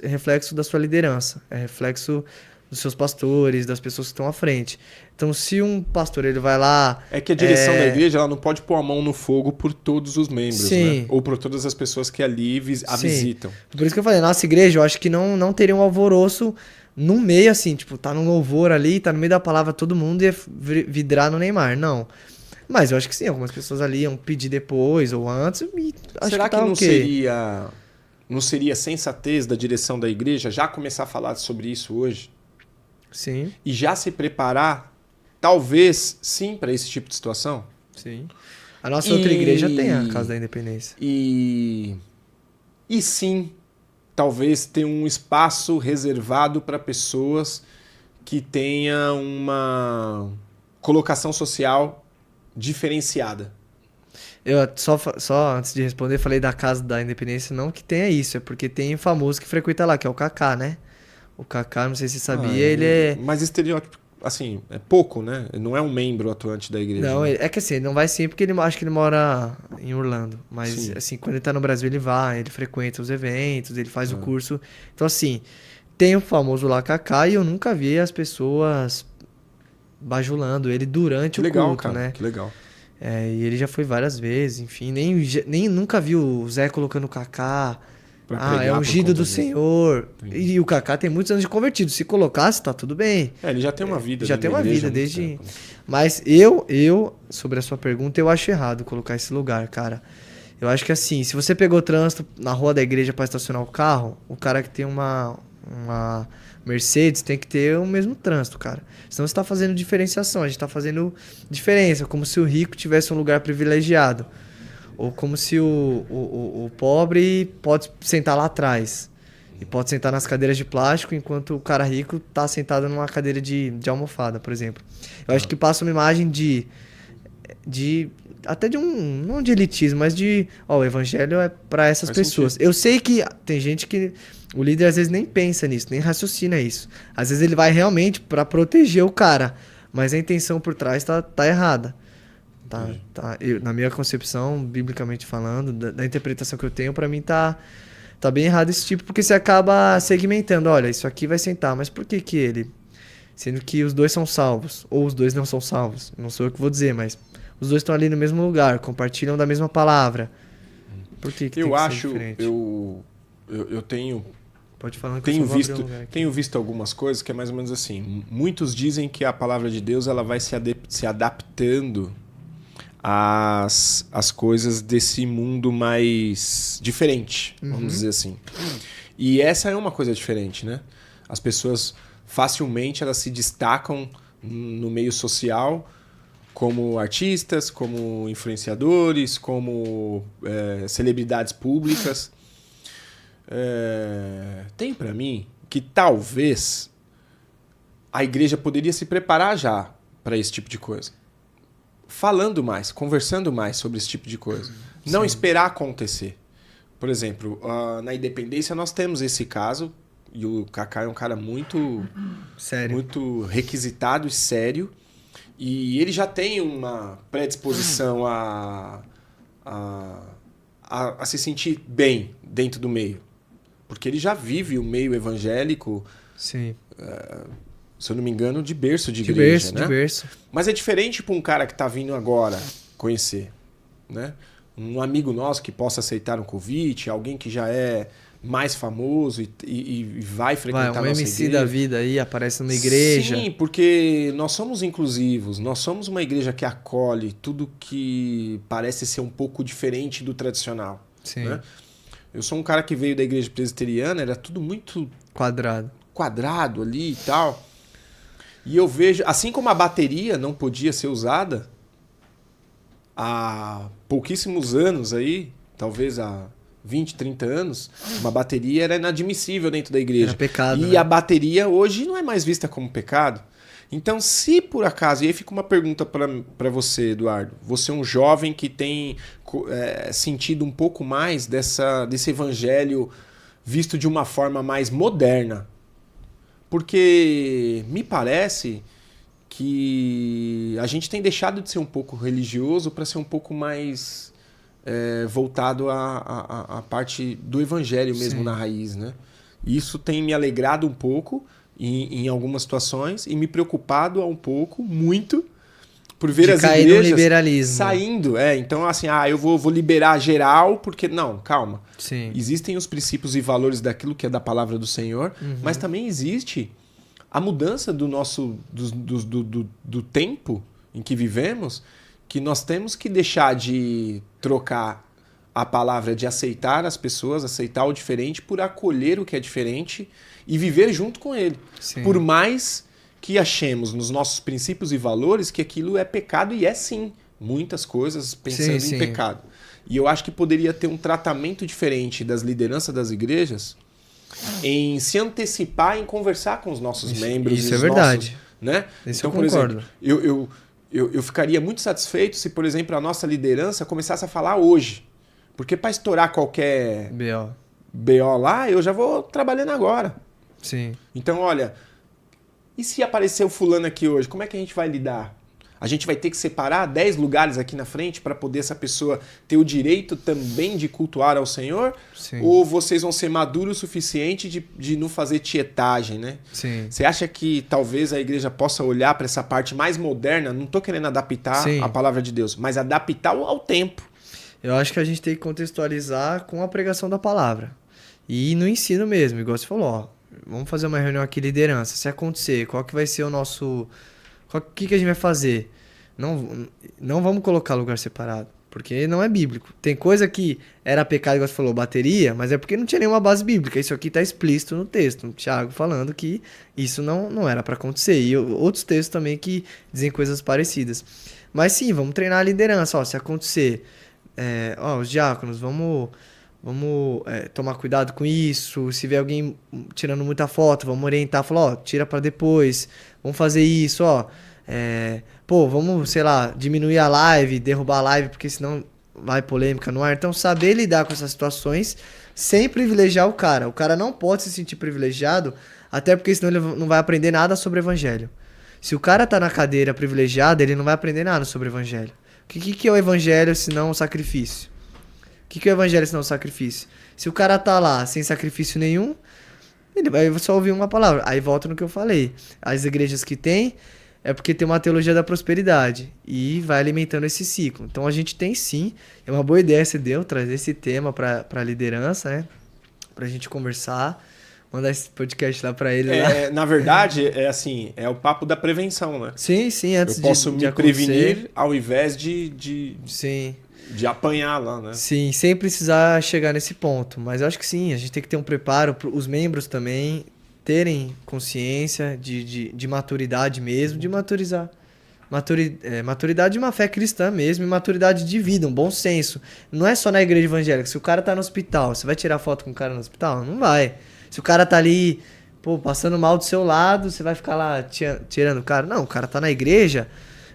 reflexo da sua liderança, é reflexo dos seus pastores, das pessoas que estão à frente. Então, se um pastor ele vai lá... É que a direção da igreja ela não pode pôr a mão no fogo por todos os membros, Sim. né? Ou por todas as pessoas que ali a visitam. Por isso que eu falei, nossa igreja, eu acho que não teria um alvoroço no meio, assim, tipo, tá num louvor ali, tá no meio da palavra, todo mundo ia vidrar no Neymar, não. Mas eu acho que sim, algumas pessoas ali iam pedir depois ou antes, e acho Será que que tá não ok. não seria sensatez da direção da igreja já começar a falar sobre isso hoje? Sim, E já se preparar, talvez, sim, para esse tipo de situação? sim. A nossa outra igreja tem a Casa da Independência. E sim, talvez ter um espaço reservado para pessoas que tenham uma colocação social diferenciada. Eu só antes de responder, falei da Casa da Independência, não que tenha isso, é porque tem famoso que frequenta lá, que é o Kaká, né? O Kaká, não sei se você sabia, ele é... Mas estereótipo. assim, é pouco, né? Não é um membro atuante da igreja. Não, né? é que assim, ele não vai sempre porque ele acho que ele mora em Orlando. Mas, Sim. assim, quando ele tá no Brasil, ele vai, ele frequenta os eventos, ele faz o curso. Então, assim, tem o famoso lá Kaká e eu nunca vi as pessoas bajulando ele durante Que o legal, culto, cara. né? Que legal. E ele já foi várias vezes, enfim, nem nunca vi o Zé colocando o Kaká. Pra Ah, pregar é por ungido conta do disso. Senhor. Entendi. E o Kaká tem muitos anos de convertido. Se colocasse, tá tudo bem. Ele já tem uma vida. Já dentro tem da uma igreja vida há muito desde. tempo, né? Mas eu, sobre a sua pergunta, eu acho errado colocar esse lugar, cara. Eu acho que assim, se você pegou trânsito na rua da igreja pra estacionar o carro, o cara que tem uma Mercedes tem que ter o mesmo trânsito, cara. Senão você tá fazendo diferenciação, a gente tá fazendo diferença, como se o rico tivesse um lugar privilegiado. Ou como se o pobre pode sentar lá atrás. E pode sentar nas cadeiras de plástico, enquanto o cara rico tá sentado numa cadeira de almofada, por exemplo. Eu acho que passa uma imagem até de um, não de elitismo, mas o evangelho é para essas Faz pessoas. sentido. Eu sei que tem gente que o líder às vezes nem pensa nisso, nem raciocina isso. Às vezes ele vai realmente para proteger o cara, mas a intenção por trás tá errada. Na minha concepção, biblicamente falando, da interpretação que eu tenho, para mim tá bem errado esse tipo, porque você acaba segmentando, olha, isso aqui vai sentar, mas por que ele? Sendo que os dois são salvos, ou os dois não são salvos. Não sou eu que vou dizer, mas os dois estão ali no mesmo lugar, compartilham da mesma palavra. Por que tem Eu que ser acho, diferente? eu tenho Pode falar que eu só vou abrir um lugar aqui. tenho visto algumas coisas que é mais ou menos assim. Muitos dizem que a palavra de Deus ela vai se adaptando às coisas desse mundo mais diferente, vamos dizer assim. E essa é uma coisa diferente, né? As pessoas facilmente elas se destacam no meio social como artistas, como influenciadores, como celebridades públicas. Tem para mim que talvez a igreja poderia se preparar já para esse tipo de coisa. Falando mais, conversando mais sobre esse tipo de coisa. Não esperar acontecer. Por exemplo, na Independência nós temos esse caso, e o Kaká é um cara muito, Sério. muito requisitado e sério, e ele já tem uma predisposição a se sentir bem dentro do meio. Porque ele já vive o meio evangélico, Sim. se eu não me engano, de berço de igreja, né? De berço. Mas é diferente para um cara que está vindo agora conhecer, né? Um amigo nosso que possa aceitar um convite, alguém que já é mais famoso e vai frequentar a Um nossa MC igreja. da vida aí, aparece numa igreja. Sim, porque nós somos inclusivos, nós somos uma igreja que acolhe tudo que parece ser um pouco diferente do tradicional. Sim. Né? Eu sou um cara que veio da igreja presbiteriana, era tudo muito quadrado ali e tal. E eu vejo, assim como a bateria não podia ser usada há pouquíssimos anos aí, talvez há 20, 30 anos, uma bateria era inadmissível dentro da igreja. Era pecado, E né? a bateria hoje não é mais vista como pecado. Então, se por acaso, e aí fica uma pergunta para você, Eduardo, você é um jovem que tem sentido um pouco mais desse evangelho visto de uma forma mais moderna. Porque me parece que a gente tem deixado de ser um pouco religioso para ser um pouco mais voltado à parte do evangelho mesmo. Sim. Na raiz, né? Isso tem me alegrado um pouco em algumas situações e me preocupado um pouco, muito, por ver as igrejas liberalismo. Saindo. Então, assim, eu vou liberar geral, porque... Não, calma. Sim. Existem os princípios e valores daquilo que é da palavra do Senhor, mas também existe a mudança do nosso do tempo em que vivemos, que nós temos que deixar de trocar a palavra de aceitar as pessoas, aceitar o diferente, por acolher o que é diferente e viver junto com ele. Sim. Por mais que achemos nos nossos princípios e valores que aquilo é pecado, e é sim, muitas coisas pensando em pecado. E eu acho que poderia ter um tratamento diferente das lideranças das igrejas em se antecipar, em conversar com os nossos membros. Isso é verdade. Né? Isso então, eu concordo. Por exemplo, eu ficaria muito satisfeito se, por exemplo, a nossa liderança começasse a falar hoje. Porque para estourar qualquer BO lá, eu já vou trabalhando agora. Sim. Então, olha, E se aparecer o fulano aqui hoje, como é que a gente vai lidar? A gente vai ter que separar 10 lugares aqui na frente para poder essa pessoa ter o direito também de cultuar ao Senhor? Sim. Ou vocês vão ser maduros o suficiente de não fazer tietagem, né? Sim. Você acha que talvez a igreja possa olhar para essa parte mais moderna? Não estou querendo adaptar Sim. a palavra de Deus, mas adaptar ao tempo. Eu acho que a gente tem que contextualizar com a pregação da palavra. E no ensino mesmo, igual você falou, ó, vamos fazer uma reunião aqui, liderança. Se acontecer, qual que vai ser o nosso... O que a gente vai fazer? Não vamos colocar lugar separado, porque não é bíblico. Tem coisa que era pecado, igual você falou, bateria, mas é porque não tinha nenhuma base bíblica. Isso aqui está explícito no texto, no Tiago falando que isso não era para acontecer. E outros textos também que dizem coisas parecidas. Mas sim, vamos treinar a liderança. Ó, se acontecer, os diáconos, vamos tomar cuidado com isso. Se vê alguém tirando muita foto, vamos orientar, falar, ó, tira para depois, vamos fazer isso, ó. Vamos, sei lá, diminuir a live, derrubar a live, porque senão vai polêmica no ar. Então, saber lidar com essas situações sem privilegiar o cara. O cara não pode se sentir privilegiado, até porque senão ele não vai aprender nada sobre o evangelho. Se o cara tá na cadeira privilegiada, ele não vai aprender nada sobre o evangelho. O que é o evangelho se não o sacrifício? O que é o evangelho se não o sacrifício? Se o cara tá lá sem sacrifício nenhum, ele vai só ouvir uma palavra. Aí volta no que eu falei. As igrejas que tem, é porque tem uma teologia da prosperidade e vai alimentando esse ciclo. Então a gente tem sim, é uma boa ideia você deu, trazer esse tema para a liderança, né? Pra gente conversar, mandar esse podcast lá para ele. Na verdade, é o papo da prevenção, né? Sim, antes eu posso de me prevenir ao invés Sim. de apanhar lá, né? Sim, sem precisar chegar nesse ponto. Mas eu acho que sim, a gente tem que ter um preparo, os membros também terem consciência de maturidade mesmo, de maturizar. Maturidade de uma fé cristã mesmo e maturidade de vida, um bom senso. Não é só na igreja evangélica. Se o cara tá no hospital, você vai tirar foto com o cara no hospital? Não vai. Se o cara tá ali, passando mal do seu lado, você vai ficar lá tirando o cara? Não, o cara tá na igreja,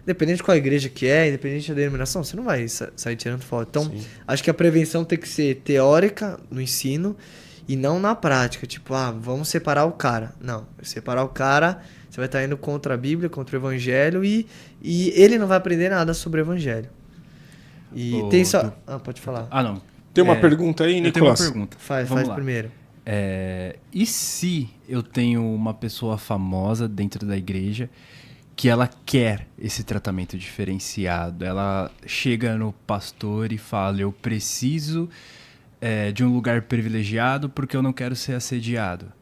independente de qual igreja que é, independente da denominação, você não vai sair tirando foto. Então, sim, acho que a prevenção tem que ser teórica no ensino e não na prática. Tipo, vamos separar o cara. Não, separar o cara, você vai estar indo contra a Bíblia, contra o Evangelho e ele não vai aprender nada sobre o Evangelho. E tem só... pode falar. Não. Tem uma pergunta aí, Nicolas? Eu tenho uma pergunta. Faz primeiro. E se eu tenho uma pessoa famosa dentro da igreja que ela quer esse tratamento diferenciado? Ela chega no pastor e fala, eu preciso de um lugar privilegiado porque eu não quero ser assediado.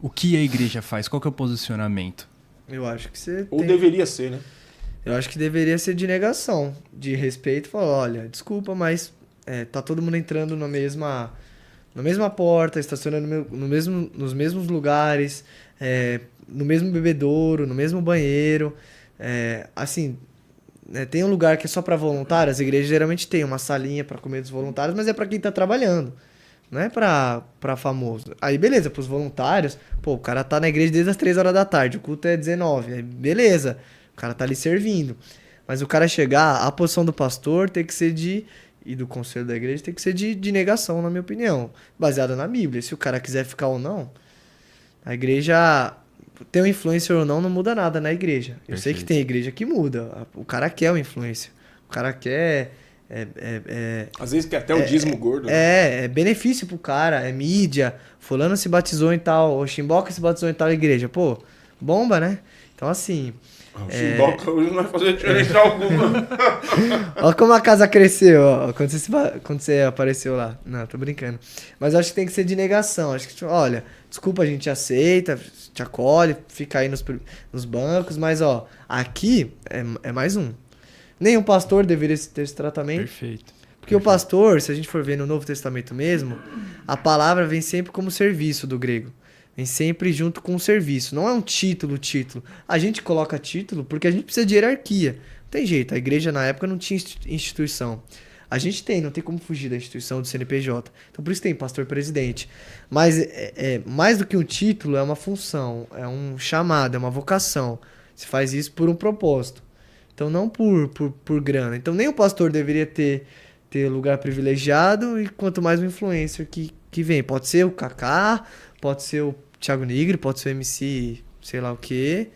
O que a igreja faz? Qual que é o posicionamento? Eu acho que você deveria ser, né? Eu acho que deveria ser de negação, de respeito. Falar, olha, desculpa, mas tá todo mundo entrando na mesma porta, estacionando nos mesmos lugares, no mesmo bebedouro, no mesmo banheiro. Tem um lugar que é só para voluntários. As igrejas geralmente têm uma salinha para comer dos voluntários, mas é para quem tá trabalhando, não é para famoso. Aí beleza, pros voluntários, o cara tá na igreja desde as 3 horas da tarde, o culto é 19, aí beleza, o cara tá ali servindo. Mas o cara chegar, a posição do pastor tem que ser e do conselho da igreja tem que ser de negação, na minha opinião, baseada na Bíblia. Se o cara quiser ficar ou não, a igreja... ter um influencer ou não muda nada na igreja. Eu Perfeito. sei que tem igreja que muda. O cara quer o influencer. O cara quer... Às vezes quer até o dízimo gordo. É benefício pro cara, é mídia. Fulano se batizou em tal... O Chimboca se batizou em tal igreja. Bomba, né? Então, assim... O Chimboca hoje não vai fazer diferença alguma. Olha como a casa cresceu, ó, quando você apareceu lá. Não, tô brincando. Mas eu acho que tem que ser de negação. Acho que, olha, desculpa, a gente aceita, te acolhe, fica aí nos bancos, mas, aqui é mais um. Nenhum pastor deveria ter esse tratamento. Perfeito. Porque o pastor, se a gente for ver no Novo Testamento mesmo, a palavra vem sempre como serviço do grego. Vem sempre junto com o serviço. Não é um título. A gente coloca título porque a gente precisa de hierarquia. Não tem jeito. A igreja na época não tinha instituição. A gente não tem como fugir da instituição do CNPJ. Então por isso tem pastor-presidente. Mas mais do que um título, é uma função, é um chamado, é uma vocação. Se faz isso por um propósito. Então não por grana. Então nem o pastor deveria ter lugar privilegiado e quanto mais o influencer que vem. Pode ser o Kaká, pode ser o Thiago Nigri, pode ser o MC, sei lá o quê.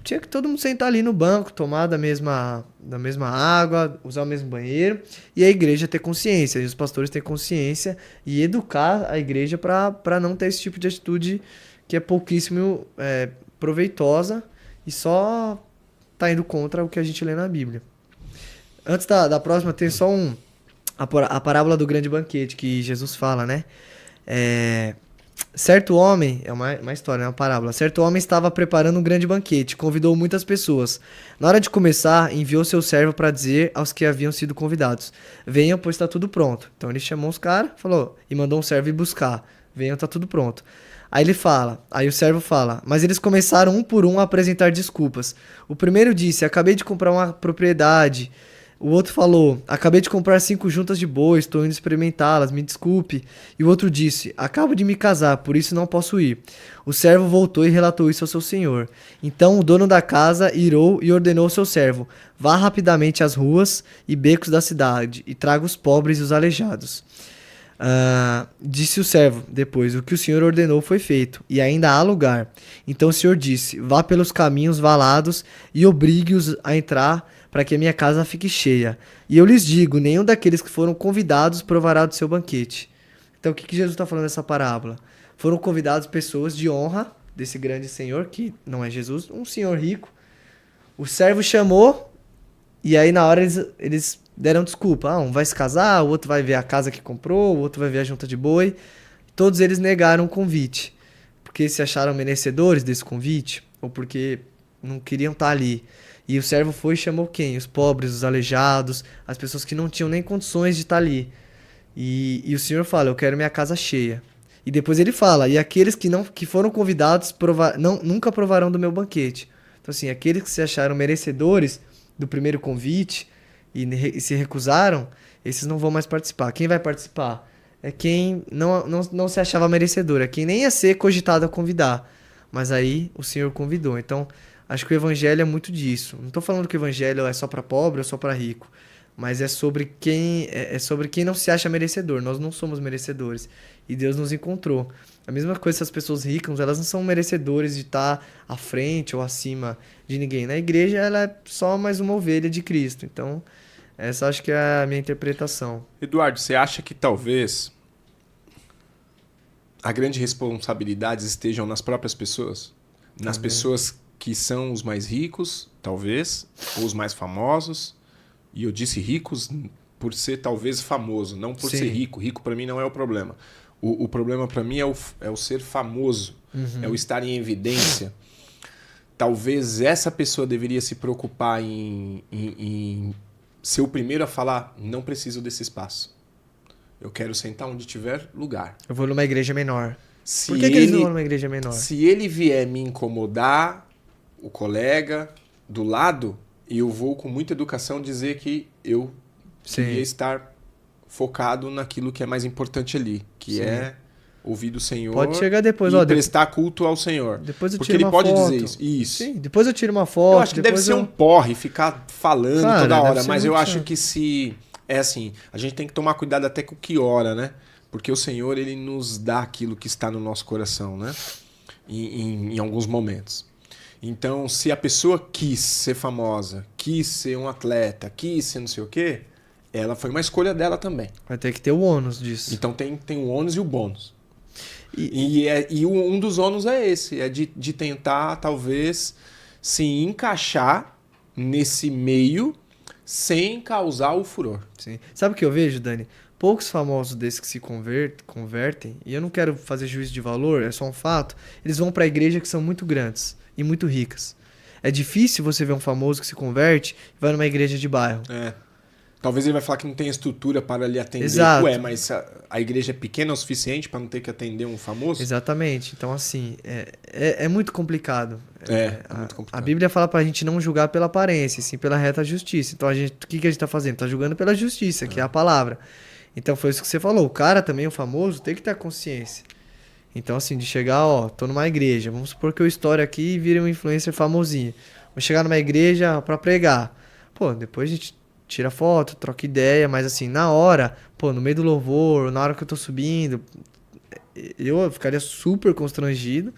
Tinha que todo mundo sentar ali no banco, tomar da mesma água, usar o mesmo banheiro, e a igreja ter consciência, e os pastores ter consciência e educar a igreja para não ter esse tipo de atitude que é pouquíssimo proveitosa e só tá indo contra o que a gente lê na Bíblia. Antes da próxima, tem só a parábola do grande banquete que Jesus fala, né? Certo homem, é uma história, é uma parábola. Certo homem estava preparando um grande banquete, convidou muitas pessoas. Na hora de começar, enviou seu servo para dizer aos que haviam sido convidados: venham, pois está tudo pronto. Então ele chamou os caras, falou, e mandou um servo ir buscar: venham, está tudo pronto. Aí o servo fala, mas eles começaram um por um a apresentar desculpas. O primeiro disse: acabei de comprar uma propriedade. O outro falou: acabei de comprar 5 juntas de bois, estou indo experimentá-las, me desculpe. E o outro disse: acabo de me casar, por isso não posso ir. O servo voltou e relatou isso ao seu senhor. Então o dono da casa irou e ordenou ao seu servo: vá rapidamente às ruas e becos da cidade e traga os pobres e os aleijados. Disse o servo depois: o que o senhor ordenou foi feito, e ainda há lugar. Então o senhor disse: vá pelos caminhos valados e obrigue-os a entrar, para que a minha casa fique cheia. E eu lhes digo, nenhum daqueles que foram convidados provará do seu banquete. Então o que Jesus está falando nessa parábola? Foram convidados pessoas de honra desse grande senhor, que não é Jesus, um senhor rico. O servo chamou, e aí na hora eles deram desculpa. Um vai se casar, o outro vai ver a casa que comprou, o outro vai ver a junta de boi. Todos eles negaram o convite, porque se acharam merecedores desse convite, ou porque não queriam estar ali. E o servo foi e chamou quem? Os pobres, os aleijados, as pessoas que não tinham nem condições de estar ali. E o Senhor fala: eu quero minha casa cheia. E depois ele fala: e aqueles que foram convidados nunca provarão do meu banquete. Então assim, aqueles que se acharam merecedores do primeiro convite e se recusaram, esses não vão mais participar. Quem vai participar? É quem não se achava merecedor, é quem nem ia ser cogitado a convidar. Mas aí o Senhor convidou. Então acho que o evangelho é muito disso. Não estou falando que o evangelho é só para pobre ou só para rico, mas é sobre quem não se acha merecedor. Nós não somos merecedores e Deus nos encontrou. A mesma coisa, essas pessoas ricas, elas não são merecedores de estar à frente ou acima de ninguém. Na igreja, ela é só mais uma ovelha de Cristo. Então, essa acho que é a minha interpretação. Eduardo, você acha que talvez a grande responsabilidade estejam nas próprias pessoas? Nas pessoas que são os mais ricos, talvez, ou os mais famosos. E eu disse ricos por ser talvez famoso, não por Sim. ser rico. Rico para mim não é o problema. O problema para mim é o ser famoso, é o estar em evidência. Talvez essa pessoa deveria se preocupar em ser o primeiro a falar: não preciso desse espaço. Eu quero sentar onde tiver lugar. Eu vou numa igreja menor. Se Por que eles não vão numa igreja menor? Se ele vier me incomodar, o colega do lado, eu vou com muita educação dizer que eu queria estar focado naquilo que é mais importante ali, que é ouvir do Senhor. Pode chegar depois, e prestar culto ao Senhor. Depois eu porque tiro ele uma pode foto. dizer isso. Isso. Sim, depois eu tiro uma foto. Eu acho que deve ser um porre ficar falando Cara, toda deve hora, ser mas eu muito acho chato. que se é assim, a gente tem que tomar cuidado até com o que ora, né? Porque o Senhor, ele nos dá aquilo que está no nosso coração, né? Em alguns momentos. Então, se a pessoa quis ser famosa, quis ser um atleta, quis ser não sei o quê, ela foi uma escolha dela também. Vai ter que ter o ônus disso. Então tem o ônus e o bônus. E um dos ônus é esse, é de tentar, talvez, se encaixar nesse meio sem causar o furor. Sim. Sabe o que eu vejo, Dani? Poucos famosos desses que se convertem, e eu não quero fazer juízo de valor, é só um fato, eles vão para a igreja que são muito grandes e muito ricas. É difícil você ver um famoso que se converte e vai numa igreja de bairro. Talvez ele vai falar que não tem estrutura para lhe atender. Exato. Ué, mas a igreja é pequena o suficiente para não ter que atender um famoso? Exatamente. Então, assim, é muito complicado. É muito complicado. A Bíblia fala pra gente não julgar pela aparência, sim pela reta justiça. Então, o que a gente tá fazendo? Tá julgando pela justiça, que é a palavra. Então, foi isso que você falou. O cara também, o famoso, tem que ter consciência. Então, assim, de chegar, tô numa igreja. Vamos supor que eu estoure aqui e vire um influencer famosinho. Vou chegar numa igreja pra pregar. Pô, depois a gente tira foto, troca ideia, mas assim, na hora, no meio do louvor, na hora que eu tô subindo, eu ficaria super constrangido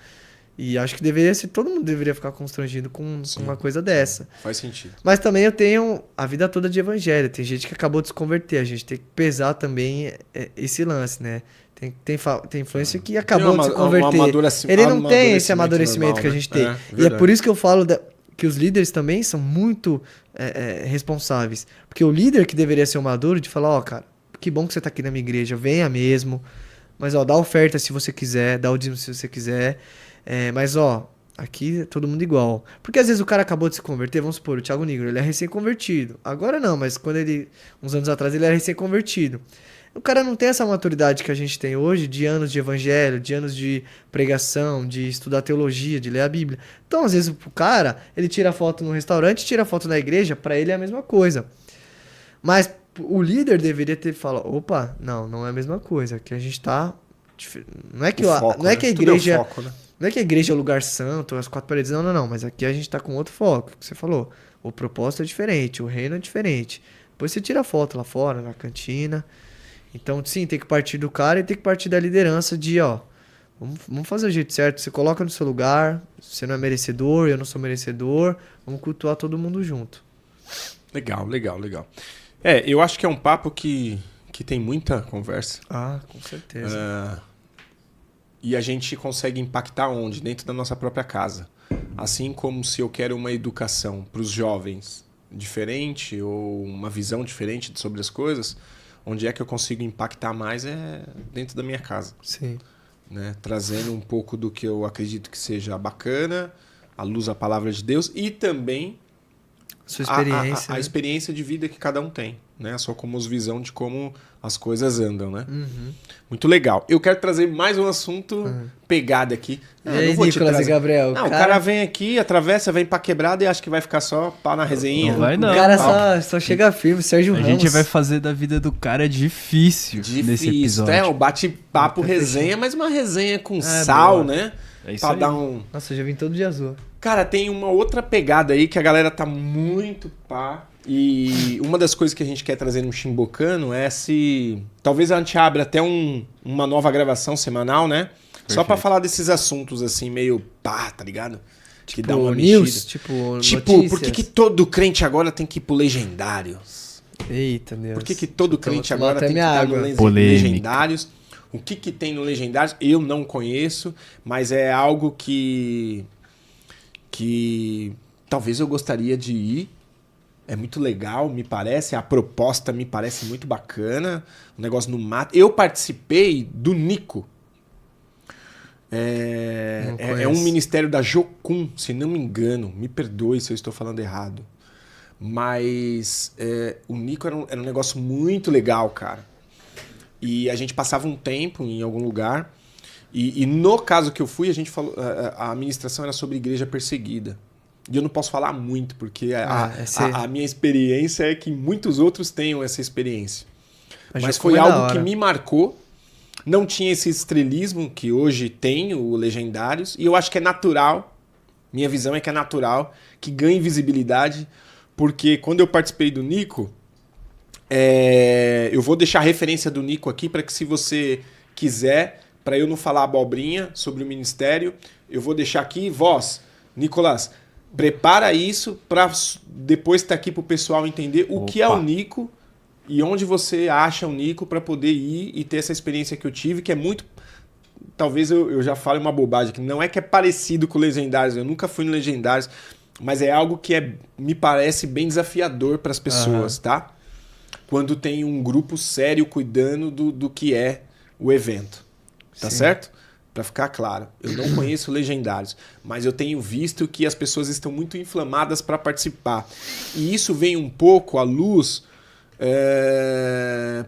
E acho que deveria ser, todo mundo deveria ficar constrangido com uma coisa dessa. Faz sentido. Mas também eu tenho a vida toda de evangelho. Tem gente que acabou de se converter. A gente tem que pesar também esse lance, né? Tem influência que acabou de se converter. Ele não tem esse amadurecimento normal, que a né? gente tem. E é Verdade. por isso que eu falo que os líderes também são muito responsáveis. Porque o líder que deveria ser o maduro de falar, ó, cara, que bom que você tá aqui na minha igreja, venha mesmo. Mas, ó, dá oferta se você quiser, dá o dízimo se você quiser. Mas, ó, aqui é todo mundo igual. Porque às vezes o cara acabou de se converter, vamos supor, o Thiago Nigro, ele é recém-convertido. Agora não, mas uns anos atrás, ele era recém-convertido. O cara não tem essa maturidade que a gente tem hoje, de anos de evangelho, de anos de pregação, de estudar teologia, de ler a Bíblia. Então, às vezes, o cara, ele tira foto no restaurante, tira foto na igreja, pra ele é a mesma coisa. Mas o líder deveria ter falado, opa, não é a mesma coisa, aqui a gente tá... Não é que, Foco, não é que a né? Tudo é o igreja... foco, né? Não é que a igreja é o lugar santo, as quatro paredes, não. Mas aqui a gente tá com outro foco, que você falou. O propósito é diferente, o reino é diferente. Depois você tira foto lá fora, na cantina. Então, sim, tem que partir do cara e tem que partir da liderança de, ó, vamos fazer o jeito certo. Você coloca no seu lugar, você não é merecedor, eu não sou merecedor, vamos cultuar todo mundo junto. Legal. Eu acho que é um papo que tem muita conversa. Ah, com certeza. E a gente consegue impactar onde? Dentro da nossa própria casa. Assim como se eu quero uma educação para os jovens diferente ou uma visão diferente sobre as coisas, onde é que eu consigo impactar mais é dentro da minha casa. Sim. Né? Trazendo um pouco do que eu acredito que seja bacana, à luz da palavra de Deus e também Sua experiência. a experiência de vida que cada um tem. Né? A sua visão de como as coisas andam, né? Uhum. Muito legal. Eu quero trazer mais um assunto pegado aqui. E aí, Nicolas e Gabriel? Não, o cara vem aqui, atravessa, vem pra quebrada e acha que vai ficar só pá na resenha. Não vai O não. cara só chega firme, Sérgio A Ramos. gente vai fazer da vida do cara difícil nesse episódio. O bate-papo resenha, mas uma resenha com Ah, sal, boa. né? É isso Pra aí. dar um... Nossa, eu já vim todo de azul. Cara, tem uma outra pegada aí que a galera tá muito pá. E uma das coisas que a gente quer trazer no Chimbocano é se... Talvez a gente abra até uma nova gravação semanal, né? Só pra falar desses assuntos assim, meio pá, tá ligado? Que dá uma news, mexida. tipo Por notícias. que todo crente agora tem que ir pro Legendários? Eita, Deus. Por que todo crente tomar agora até tem que minha estar água. no Polêmica. Legendários? O que tem no Legendários? Eu não conheço, mas é algo que talvez eu gostaria de ir. É muito legal, me parece. A proposta me parece muito bacana. O negócio no mato. Eu participei do Nico. É um ministério da Jocum, se não me engano. Me perdoe se eu estou falando errado. Mas o Nico era um negócio muito legal, cara. E a gente passava um tempo em algum lugar. E no caso que eu fui, a gente falou, a ministração era sobre igreja perseguida. E eu não posso falar muito, porque a minha experiência é que muitos outros tenham essa experiência. Mas foi algo que me marcou. Não tinha esse estrelismo que hoje tem o Legendários. E eu acho que é natural. Minha visão é que é natural que ganhe visibilidade. Porque quando eu participei do Nico, eu vou deixar a referência do Nico aqui para que, se você quiser, para eu não falar abobrinha sobre o ministério, eu vou deixar aqui, voz, Nicolas, prepara isso para depois estar aqui para o pessoal entender o que é o Nico e onde você acha o Nico para poder ir e ter essa experiência que eu tive, que é muito... Talvez eu já fale uma bobagem, que não é que é parecido com o Legendários, eu nunca fui no Legendários, mas é algo que me parece bem desafiador para as pessoas, tá? Quando tem um grupo sério cuidando do que é o evento. Tá certo? Para ficar claro, eu não conheço Legendários, mas eu tenho visto que as pessoas estão muito inflamadas para participar. E isso vem um pouco à luz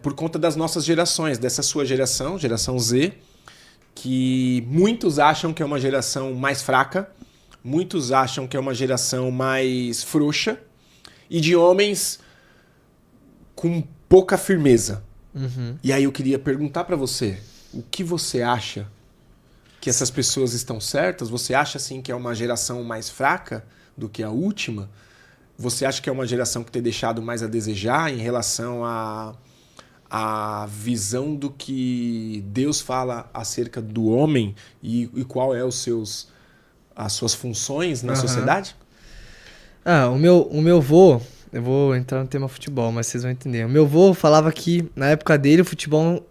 por conta das nossas gerações, dessa sua geração Z, que muitos acham que é uma geração mais fraca, muitos acham que é uma geração mais frouxa e de homens com pouca firmeza. Uhum. E aí eu queria perguntar para você, o que você acha que essas pessoas estão certas? Você acha assim que é uma geração mais fraca do que a última? Você acha que é uma geração que tem deixado mais a desejar em relação à visão do que Deus fala acerca do homem e qual é os seus as suas funções na Aham. sociedade? O meu vô, eu vou entrar no tema futebol, mas vocês vão entender. O meu vô falava que na época dele o futebol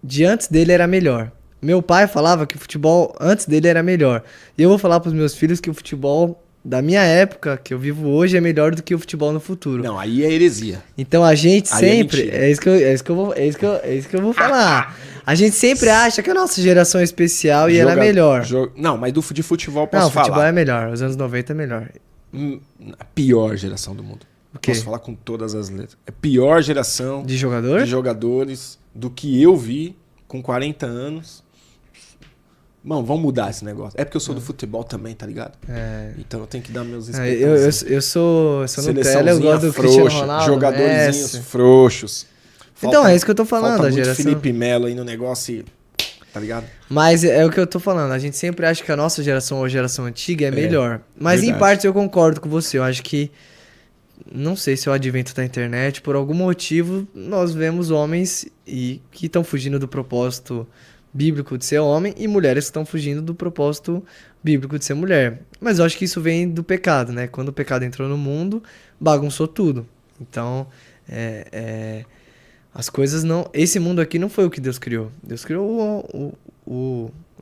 de antes dele era melhor. Meu pai falava que o futebol antes dele era melhor. E eu vou falar pros meus filhos que o futebol da minha época, que eu vivo hoje, é melhor do que o futebol no futuro. Não, aí é heresia. Então a gente Aí é sempre, mentira. é isso que eu vou falar. A gente sempre acha que a nossa geração é especial e ela é Joga- melhor. Não, mas de futebol eu posso Não, o futebol falar. é melhor, os anos 90 é melhor. A pior geração do mundo. O quê? Posso falar com todas as letras. É a pior geração De jogador? de jogadores do que eu vi com 40 anos. Mano, vamos mudar esse negócio. É porque eu sou do futebol também, tá ligado? É. Então eu tenho que dar meus Eu sou Nutella, eu Seleçãozinha gosto do frouxa, Cristiano Ronaldo, jogadorzinhos Messi. frouxos. Então, é isso que eu tô falando, falta a muito geração. Felipe Melo aí no negócio e... Tá ligado? Mas é o que eu tô falando, a gente sempre acha que a nossa geração ou a geração antiga é melhor. Mas em verdade. parte eu concordo com você, eu acho que, não sei se é o advento da internet, por algum motivo nós vemos homens que estão fugindo do propósito bíblico de ser homem e mulheres que estão fugindo do propósito bíblico de ser mulher. Mas eu acho que isso vem do pecado, né? Quando o pecado entrou no mundo, bagunçou tudo. Então, as coisas não... Esse mundo aqui não foi o que Deus criou. Deus criou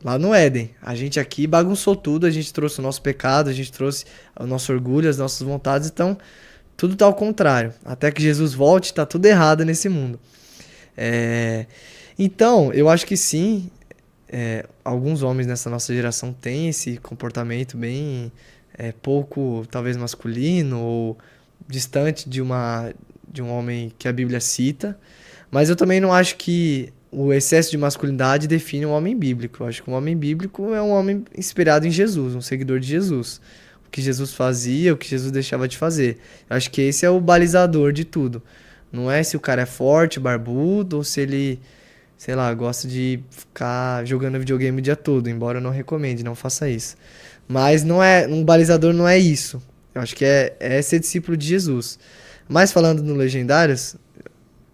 lá no Éden. A gente aqui bagunçou tudo, a gente trouxe o nosso pecado, a gente trouxe o nosso orgulho, as nossas vontades, então tudo tá ao contrário. Até que Jesus volte, tá tudo errado nesse mundo. Então, eu acho que sim, alguns homens nessa nossa geração têm esse comportamento bem pouco, talvez, masculino ou distante de um homem que a Bíblia cita. Mas eu também não acho que o excesso de masculinidade define um homem bíblico. Eu acho que um homem bíblico é um homem inspirado em Jesus, um seguidor de Jesus. O que Jesus fazia, o que Jesus deixava de fazer. Eu acho que esse é o balizador de tudo. Não é se o cara é forte, barbudo, ou se ele, sei lá, gosta de ficar jogando videogame o dia todo, embora eu não recomende, não faça isso. Mas não é, um balizador não é isso. Eu acho que é ser discípulo de Jesus. Mas falando no Legendários,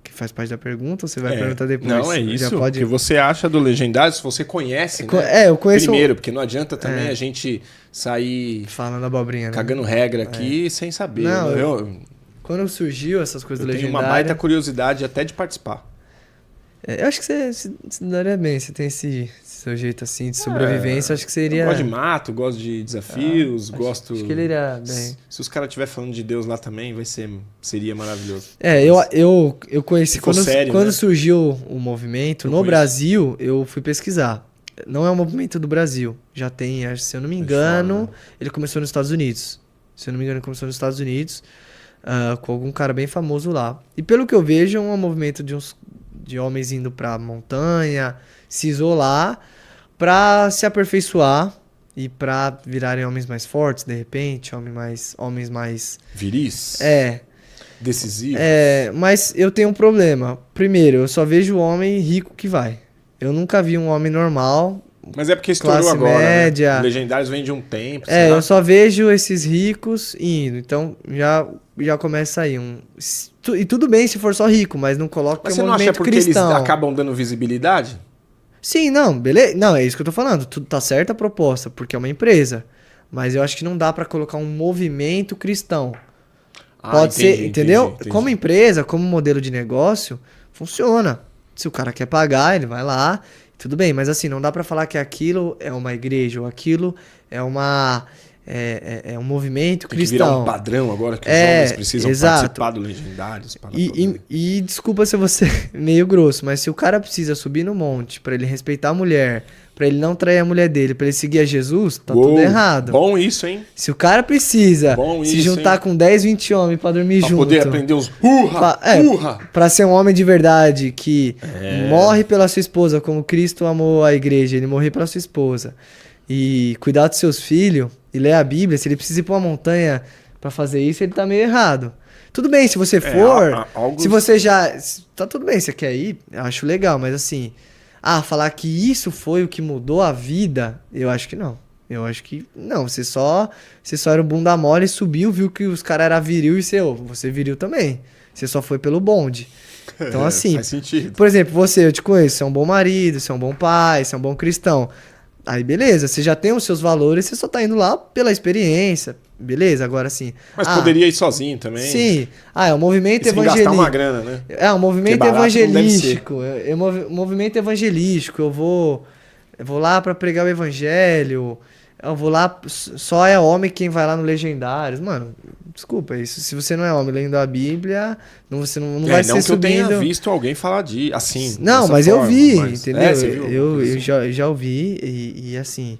que faz parte da pergunta, ou você vai perguntar depois? Não, é isso. Já pode... O que você acha do Legendário, se você conhece, né? eu conheço... Primeiro, porque não adianta também a gente sair falando abobrinha, né? cagando regra aqui sem saber. Não, eu quando surgiu essas coisas do tenho Legendário... uma baita curiosidade até de participar. Eu acho que você se daria bem, você tem esse seu jeito assim de sobrevivência, acho que seria... Eu gosto de mato, gosto de desafios, gosto... Acho que ele iria bem. Se os caras estiverem falando de Deus lá também, seria maravilhoso. Eu conheci... Se for sério, quando né? surgiu o movimento, Eu no conheço. Brasil, eu fui pesquisar. Não é um movimento do Brasil. Já tem, se eu não me engano, ele começou nos Estados Unidos. Se eu não me engano, ele começou nos Estados Unidos, com algum cara bem famoso lá. E pelo que eu vejo, é um movimento de homens indo pra montanha, se isolar, pra se aperfeiçoar e pra virarem homens mais fortes, de repente, homens mais... Viris? Decisivo? Mas eu tenho um problema. Primeiro, eu só vejo homem rico que vai. Eu nunca vi um homem normal. Mas é porque estourou classe agora, média. né? Legendários vem de um tempo, será? Eu só vejo esses ricos indo. Então, já começa aí. E tudo bem se for só rico, mas não coloca Mas um você não acha movimento porque cristão. eles acabam dando visibilidade? Sim, não, beleza. Não, é isso que eu tô falando. Tudo tá certa a proposta, porque é uma empresa. Mas eu acho que não dá pra colocar um movimento cristão. Pode ser, entendeu? Entendi. Como empresa, como modelo de negócio, funciona. Se o cara quer pagar, ele vai lá, tudo bem. Mas assim, não dá pra falar que aquilo é uma igreja ou aquilo é um movimento Tem que virar cristão. um padrão agora que os homens precisam exato. participar do Legendários. Para poder... E desculpa se eu vou ser meio grosso, mas se o cara precisa subir no monte pra ele respeitar a mulher, pra ele não trair a mulher dele, pra ele seguir a Jesus, tá tudo errado. Bom isso, hein? Se o cara precisa Bom se isso, juntar hein? com 10, 20 homens pra dormir Pra junto, poder aprender os urra, urra. pra ser um homem de verdade que morre pela sua esposa como Cristo amou a igreja, ele morreu pela sua esposa, e cuidar dos seus filhos e ler a Bíblia, se ele precisa ir pra uma montanha pra fazer isso, ele tá meio errado. Tudo bem, se você for, se você já... Tá tudo bem, você quer ir, eu acho legal, mas assim... falar que isso foi o que mudou a vida, eu acho que não. Eu acho que não, você só era um bunda mole, subiu, viu que os caras eram viril e você viril também. Você só foi pelo bonde. Então assim, faz sentido. por exemplo, eu te conheço, você é um bom marido, você é um bom pai, você é um bom cristão. Aí beleza, você já tem os seus valores, você só tá indo lá pela experiência, beleza? Agora assim... Mas poderia ir sozinho também. Sim. É um movimento sem gastar uma grana, né? É um movimento Porque barato não deve evangelístico. Movimento evangelístico. Eu vou lá pra pregar o evangelho. Eu vou lá, só é homem quem vai lá no Legendários. Mano, desculpa, isso. Se você não é homem lendo a Bíblia, você não vai ser não que subindo... eu tenha visto alguém falar de assim. Não, mas eu vi, entendeu? Você viu? Eu já ouvi e assim...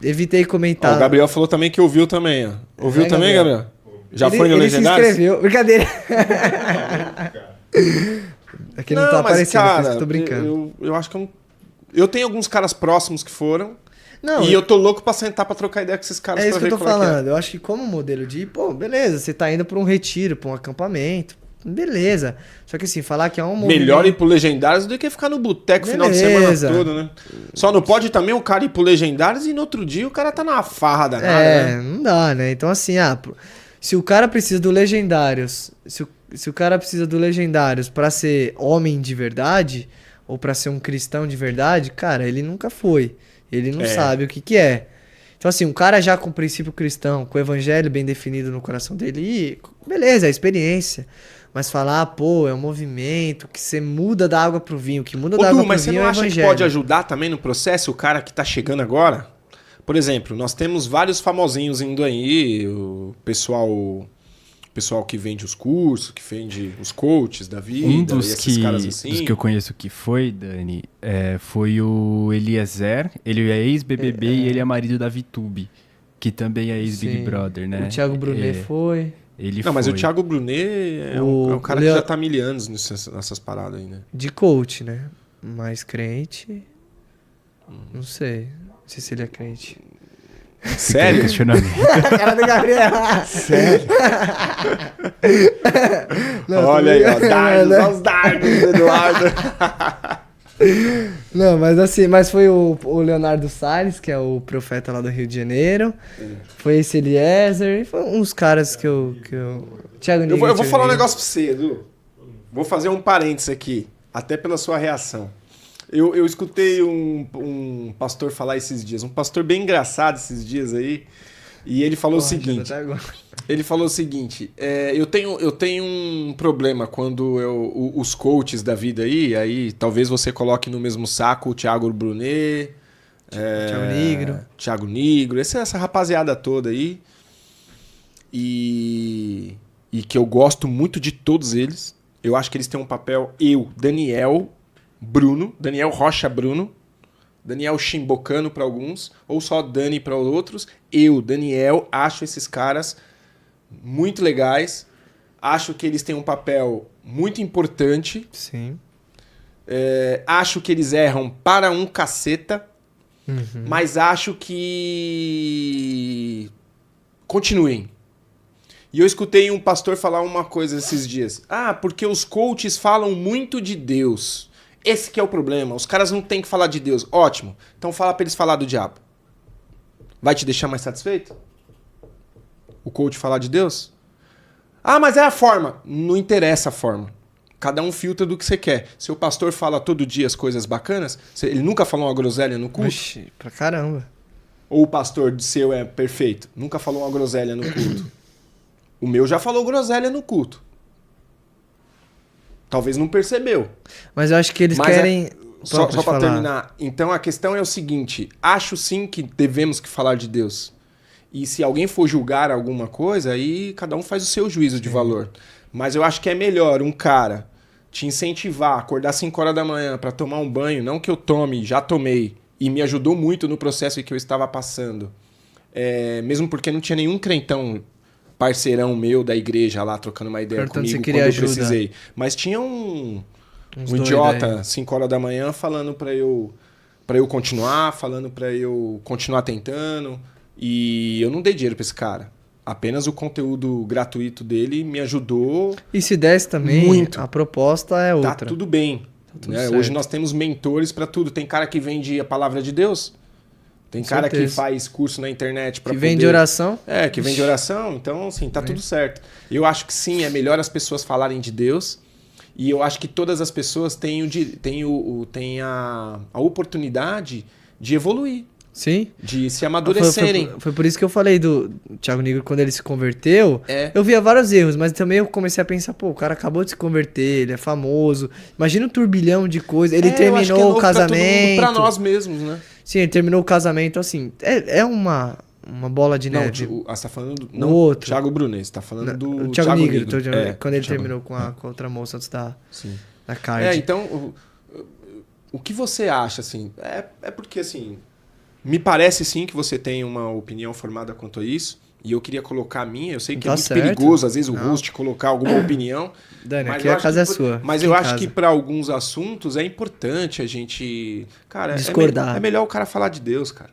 Evitei comentar. O Gabriel falou também que ouviu também, ó. Ouviu também, Gabriel? Já foi no Ele Legendários? se inscreveu. Brincadeira. Aqui não tá mas, aparecendo, cara, eu tô brincando. Eu acho que eu tenho alguns caras próximos que foram. Não, e eu tô louco pra sentar pra trocar ideia com esses caras. É isso pra que eu ver tô como é falando. Eu acho que como modelo de... Pô, beleza, você tá indo pra um retiro, pra um acampamento. Beleza. Só que assim, falar que é um movimento... Melhor ir pro Legendários do que ficar no boteco final de semana todo, né? Só não pode também o cara ir pro Legendários e no outro dia o cara tá na farra danada, né? Não dá, né? Então assim, se o cara precisa do Legendários... Se o cara precisa do Legendários pra ser homem de verdade, ou pra ser um cristão de verdade, cara, ele nunca foi. Ele não sabe o que é. Então assim, um cara já com o princípio cristão, com o evangelho bem definido no coração dele, beleza, é a experiência. Mas falar, pô, é um movimento que você muda da água pro vinho, que muda da água pro vinho é o evangelho. Mas você não acha que pode ajudar também no processo o cara que tá chegando agora? Por exemplo, nós temos vários famosinhos indo aí, o pessoal que vende os cursos, que vende os coaches da vida, esses caras assim. Dos que eu conheço que foi, Dani, foi o Eliezer, ele é ex-BBB e ele é marido da VTube, que também é ex-Big Brother, né? O Thiago Brunet foi... Mas o Thiago Brunet é um cara que já tá há 1000 anos nessas paradas aí, né? De coach, né? Mais crente... Não sei se ele é crente. Sério? Questionamento. A cara do Gabriel. Sério? Olha aí, ó. Dardos, olha os dardos do Eduardo. Não, mas assim, mas foi o Leonardo Salles, que é o profeta lá do Rio de Janeiro. Foi esse Eliezer. E foi uns caras que eu... Thiago Nigro, eu vou falar um negócio pra você, Edu. Vou fazer um parênteses aqui, até pela sua reação. Eu escutei um pastor falar esses dias, um pastor bem engraçado esses dias aí, e ele falou o seguinte, eu tenho um problema quando os coaches da vida aí talvez você coloque no mesmo saco o Thiago Brunet, Thiago Nigro, essa rapaziada toda aí, e que eu gosto muito de todos eles, eu acho que eles têm um papel, Daniel Rocha Bruno, Daniel Chimbocano para alguns, ou só Dani para outros. Daniel, acho esses caras muito legais. Acho que eles têm um papel muito importante. Sim. Acho que eles erram para um caceta, mas acho que continuem. E eu escutei um pastor falar uma coisa esses dias. Porque os coaches falam muito de Deus. Esse que é o problema. Os caras não têm que falar de Deus. Ótimo. Então fala pra eles falar do diabo. Vai te deixar mais satisfeito? O coach falar de Deus? Mas é a forma. Não interessa a forma. Cada um filtra do que você quer. Se o pastor fala todo dia as coisas bacanas, ele nunca falou uma groselha no culto? Oxi, pra caramba. Ou o pastor seu é perfeito? Nunca falou uma groselha no culto? O meu já falou groselha no culto. Talvez não percebeu. Mas eu acho que eles querem... Só para terminar. Então a questão é o seguinte. Acho sim que devemos que falar de Deus. E se alguém for julgar alguma coisa, aí cada um faz o seu juízo de valor. Mas eu acho que é melhor um cara te incentivar, acordar 5 horas da manhã para tomar um banho, não que eu tome, já tomei, e me ajudou muito no processo que eu estava passando. Mesmo porque não tinha nenhum crentão parceirão meu da igreja lá trocando uma ideia comigo quando eu precisei. Mas tinha um idiota 5 horas da manhã falando pra eu continuar, falando pra eu continuar tentando. E eu não dei dinheiro pra esse cara. Apenas o conteúdo gratuito dele me ajudou. E se desse também, muito. A proposta é outra. Tá tudo bem. Né? Hoje nós temos mentores pra tudo. Tem cara que vende a palavra de Deus. Tem cara que faz curso na internet para poder... Que vem de oração. Que vem de oração. Então, assim, tá tudo certo. Eu acho que sim, é melhor as pessoas falarem de Deus. E eu acho que todas as pessoas têm a oportunidade de evoluir, Sim. de se amadurecerem. Foi por isso que eu falei do Thiago Nigro, quando ele se converteu, É. eu via vários erros, mas também eu comecei a pensar, pô, o cara acabou de se converter, ele é famoso, imagina um turbilhão de coisas, ele eu acho que é terminou novo o casamento. Pra todo mundo, pra nós mesmos, né? Sim, ele terminou o casamento, assim, é uma bola de Não, neve. você tá falando do... O Não, outro. Thiago Brunet, você tá falando do O Thiago Nigro, quando ele Thiago- terminou com a outra moça antes da Sim. card. Então, o que você acha, assim? É porque, assim, me parece, sim, que você tem uma opinião formada quanto a isso, e eu queria colocar a minha. Eu sei que Tá é muito certo. perigoso, às vezes, o Não. host colocar alguma opinião. Dani, mas aqui eu a acho casa é que sua. Mas Fica eu em acho casa. que para alguns assuntos é importante a gente... Cara, Discordar. É melhor o cara falar de Deus, cara.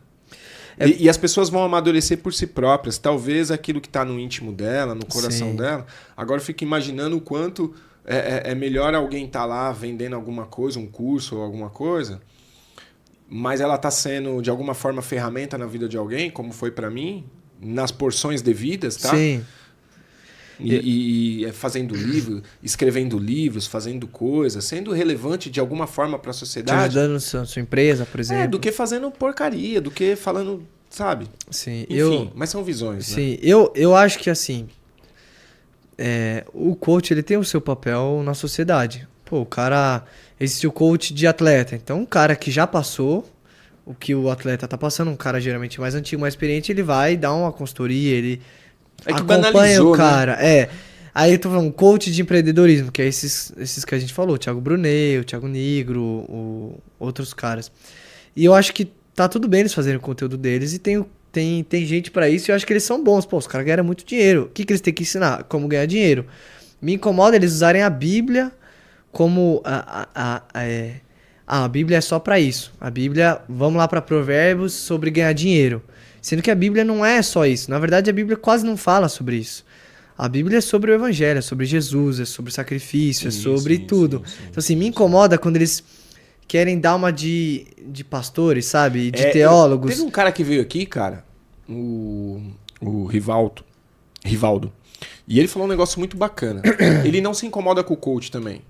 E as pessoas vão amadurecer por si próprias. Talvez aquilo que está no íntimo dela, no coração Sim. dela. Agora eu fico imaginando o quanto é melhor alguém estar lá vendendo alguma coisa, um curso ou alguma coisa, mas ela está sendo, de alguma forma, ferramenta na vida de alguém, como foi para mim, nas porções devidas, tá? Sim. E fazendo livro, escrevendo livros, fazendo coisas, sendo relevante de alguma forma para a Te sociedade. ajudando na sua empresa, por exemplo. Do que fazendo porcaria, do que falando, sabe? Sim, Enfim, mas são visões, né? Sim, eu acho que assim, o coach ele tem o seu papel na sociedade. Pô, o cara, existe o coach de atleta, então um cara que já passou o que o atleta tá passando, um cara geralmente mais antigo, mais experiente, ele vai dar uma consultoria, ele É que acompanha banalizou, o cara. Aí eu tô falando, coach de empreendedorismo, que é esses que a gente falou, o Thiago Brunet, o Thiago Nigro, outros caras. E eu acho que tá tudo bem eles fazerem o conteúdo deles e tem gente pra isso e eu acho que eles são bons. Pô, os caras ganham muito dinheiro. O que eles têm que ensinar? Como ganhar dinheiro. Me incomoda eles usarem a Bíblia como a Bíblia é só pra isso. A Bíblia, vamos lá pra Provérbios sobre ganhar dinheiro. Sendo que a Bíblia não é só isso. Na verdade, a Bíblia quase não fala sobre isso. A Bíblia é sobre o Evangelho, é sobre Jesus, é sobre sacrifício, é sobre tudo. Então, assim, me incomoda quando eles querem dar uma de pastores, sabe? De teólogos. Teve um cara que veio aqui, cara, o Rivaldo. E ele falou um negócio muito bacana. Ele não se incomoda com o coach também.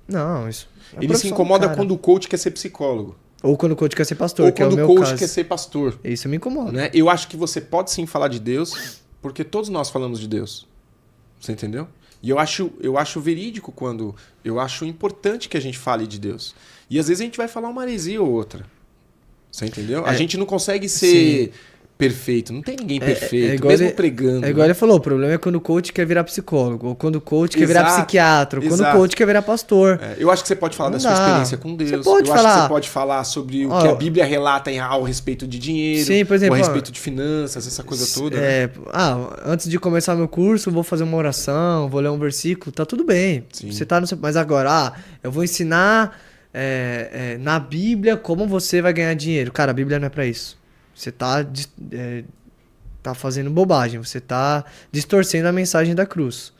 Não, isso. Ele se incomoda quando o coach quer ser psicólogo. Ou quando o coach quer ser pastor, Ou que é o quando meu o coach caso. quer ser pastor. Isso me incomoda. Né? Eu acho que você pode sim falar de Deus, porque todos nós falamos de Deus. Você entendeu? E eu acho verídico quando... Eu acho importante que a gente fale de Deus. E às vezes a gente vai falar uma heresia ou outra. Você entendeu? A gente não consegue ser perfeito. Não tem ninguém perfeito, mesmo pregando. É igual ele falou, o problema é quando o coach quer virar psicólogo, ou quando o coach quer virar psiquiatra, ou quando o coach quer virar pastor. Eu acho que você pode falar da sua experiência com Deus. Você pode acho que você pode falar sobre o que a Bíblia relata ao respeito de dinheiro, sim, por exemplo, ou a respeito de finanças, essa coisa toda. Né? Antes de começar meu curso, vou fazer uma oração, vou ler um versículo, tá tudo bem. Sim. Você tá no seu... Mas agora, eu vou ensinar na Bíblia como você vai ganhar dinheiro. Cara, a Bíblia não é pra isso. Você tá fazendo bobagem, você tá distorcendo a mensagem da cruz.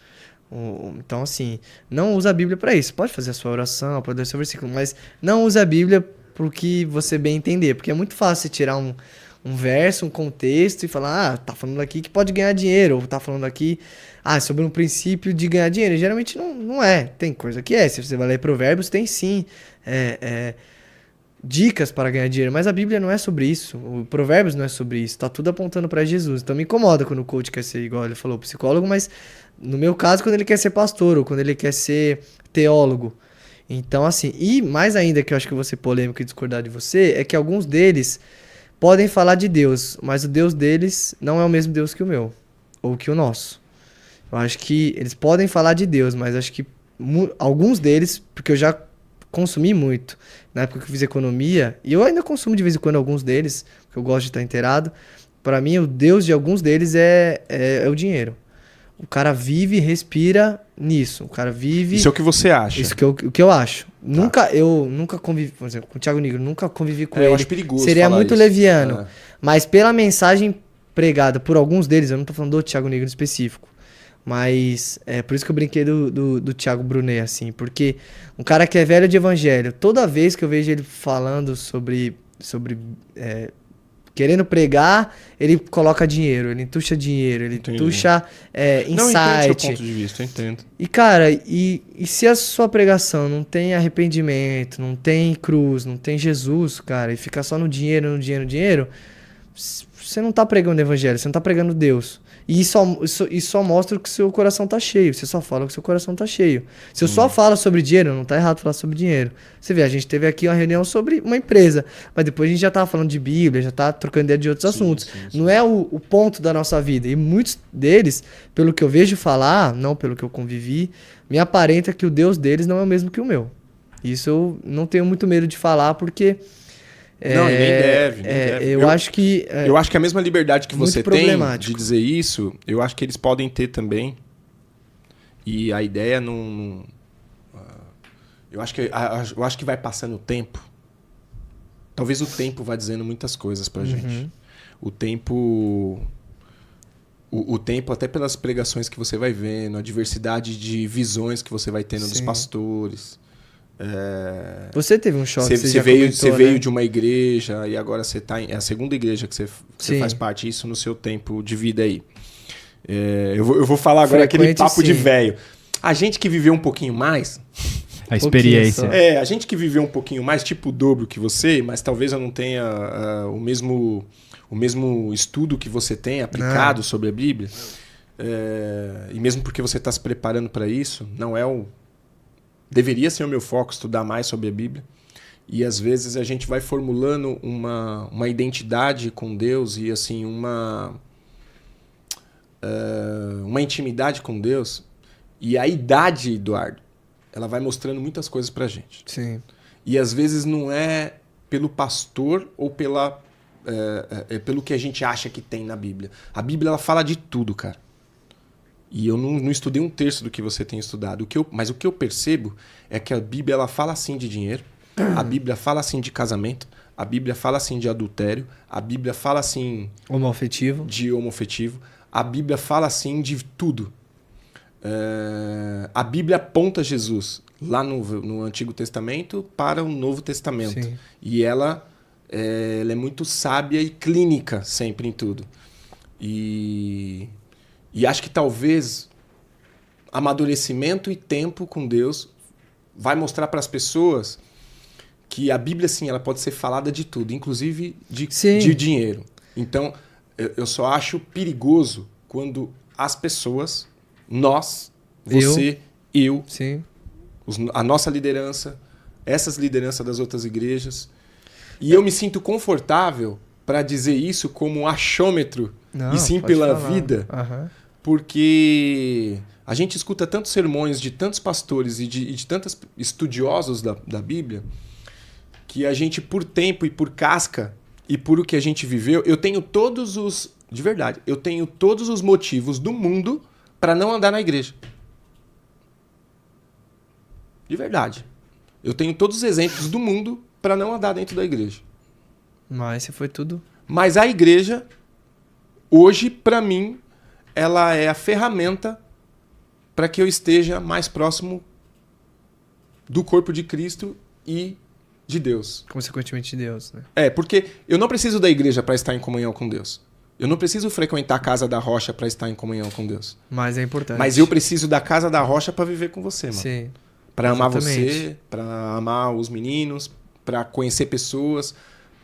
Então, assim, não usa a Bíblia pra isso. Pode fazer a sua oração, pode ler o seu versículo, mas não usa a Bíblia pro que você bem entender. Porque é muito fácil você tirar um verso, um contexto e falar, tá falando aqui que pode ganhar dinheiro, ou tá falando aqui, sobre um princípio de ganhar dinheiro. Geralmente não é. Tem coisa que é. Se você vai ler Provérbios, tem sim dicas para ganhar dinheiro, mas a Bíblia não é sobre isso, o Provérbios não é sobre isso, tá tudo apontando para Jesus. Então me incomoda quando o coach quer ser, igual ele falou, psicólogo, mas no meu caso, quando ele quer ser pastor, ou quando ele quer ser teólogo. Então, assim, e mais ainda que eu acho que eu vou ser polêmico e discordar de você, é que alguns deles podem falar de Deus, mas o Deus deles não é o mesmo Deus que o meu, ou que o nosso. Eu acho que eles podem falar de Deus, mas acho que alguns deles, porque eu já consumi muito, na época que eu fiz economia, e eu ainda consumo de vez em quando alguns deles, porque eu gosto de estar inteirado. Pra mim, o Deus de alguns deles é o dinheiro. O cara vive e respira nisso. O cara vive... Isso é o que você acha? Isso o que eu acho. Tá. Eu nunca convivi, por exemplo, com o Thiago Nigro, nunca convivi com ele. Eu acho perigoso. Seria muito isso. leviano. Mas pela mensagem pregada por alguns deles, eu não tô falando do Thiago Nigro em específico, mas é por isso que eu brinquei do Thiago Brunet, assim, porque um cara que é velho de evangelho, toda vez que eu vejo ele falando sobre querendo pregar, ele coloca dinheiro, ele entuxa dinheiro, ele Entendi. entuxa Não, eu entendo seu insight. ponto de vista, eu entendo. E, cara, e se a sua pregação não tem arrependimento, não tem cruz, não tem Jesus, cara, e fica só no dinheiro, no dinheiro, no dinheiro, você não tá pregando o evangelho, você não tá pregando Deus. E só mostra que seu coração tá cheio. Você só fala que seu coração tá cheio. Se eu só falo sobre dinheiro, não tá errado falar sobre dinheiro. Você vê, a gente teve aqui uma reunião sobre uma empresa, mas depois a gente já tava falando de Bíblia, já tá trocando ideia de outros assuntos. sim. Não é o ponto da nossa vida. E muitos deles, pelo que eu vejo falar, não pelo que eu convivi, me aparenta que o Deus deles não é o mesmo que o meu. Isso eu não tenho muito medo de falar, porque... Não, e nem deve. Eu acho que... Eu acho que a mesma liberdade que muito você tem de problemático. dizer isso, eu acho que eles podem ter também. E a ideia não... Eu acho que vai passando o tempo. Talvez o tempo vá dizendo muitas coisas pra gente. O tempo... O tempo, até pelas pregações que você vai vendo, a diversidade de visões que você vai tendo dos Sim. pastores... Você teve um choque, Você já veio, comentou, você né? veio de uma igreja e agora você tá é a segunda igreja que você Sim. faz parte, isso no seu tempo de vida aí. Eu vou falar agora aquele Frequente, papo de sim. velho. A gente que viveu um pouquinho mais, A experiência. Pouquinho a gente que viveu um pouquinho mais, tipo o dobro que você, mas talvez eu não tenha o mesmo estudo que você tem aplicado sobre a Bíblia. E mesmo porque você está se preparando para isso, não é o... Deveria ser o meu foco estudar mais sobre a Bíblia. E às vezes a gente vai formulando uma identidade com Deus e assim uma intimidade com Deus. E a idade, Eduardo, ela vai mostrando muitas coisas pra gente. Sim. E às vezes não é pelo pastor ou pelo que a gente acha que tem na Bíblia. A Bíblia ela fala de tudo, cara. E eu não estudei um terço do que você tem estudado. Mas o que eu percebo é que a Bíblia ela fala assim de dinheiro, a Bíblia fala assim de casamento, a Bíblia fala assim de adultério, a Bíblia fala assim Homoafetivo. de homoafetivo, a Bíblia fala assim de tudo. A Bíblia aponta Jesus lá no Antigo Testamento para o Novo Testamento. Sim. E ela é muito sábia e clínica sempre em tudo. E acho que talvez amadurecimento e tempo com Deus vai mostrar para as pessoas que a Bíblia, sim, ela pode ser falada de tudo, inclusive de dinheiro. Então, eu só acho perigoso quando as pessoas, nós, você, eu Sim. a nossa liderança, essas lideranças das outras igrejas, e eu me sinto confortável para dizer isso como um achômetro, Não, e sim pode pela falar. vida, Aham. porque a gente escuta tantos sermões de tantos pastores e de tantos estudiosos da Bíblia, que a gente, por tempo e por casca, e por o que a gente viveu, eu tenho todos os... De verdade, eu tenho todos os motivos do mundo para não andar na igreja. De verdade. Eu tenho todos os exemplos do mundo para não andar dentro da igreja. Mas você foi tudo. Mas a igreja, hoje, para mim, ela é a ferramenta para que eu esteja mais próximo do corpo de Cristo e de Deus. Consequentemente de Deus, né? Porque eu não preciso da igreja para estar em comunhão com Deus. Eu não preciso frequentar a casa da rocha para estar em comunhão com Deus. Mas é importante. Mas eu preciso da casa da rocha para viver com você, mano. Sim. Para amar Exatamente. você, para amar os meninos, para conhecer pessoas,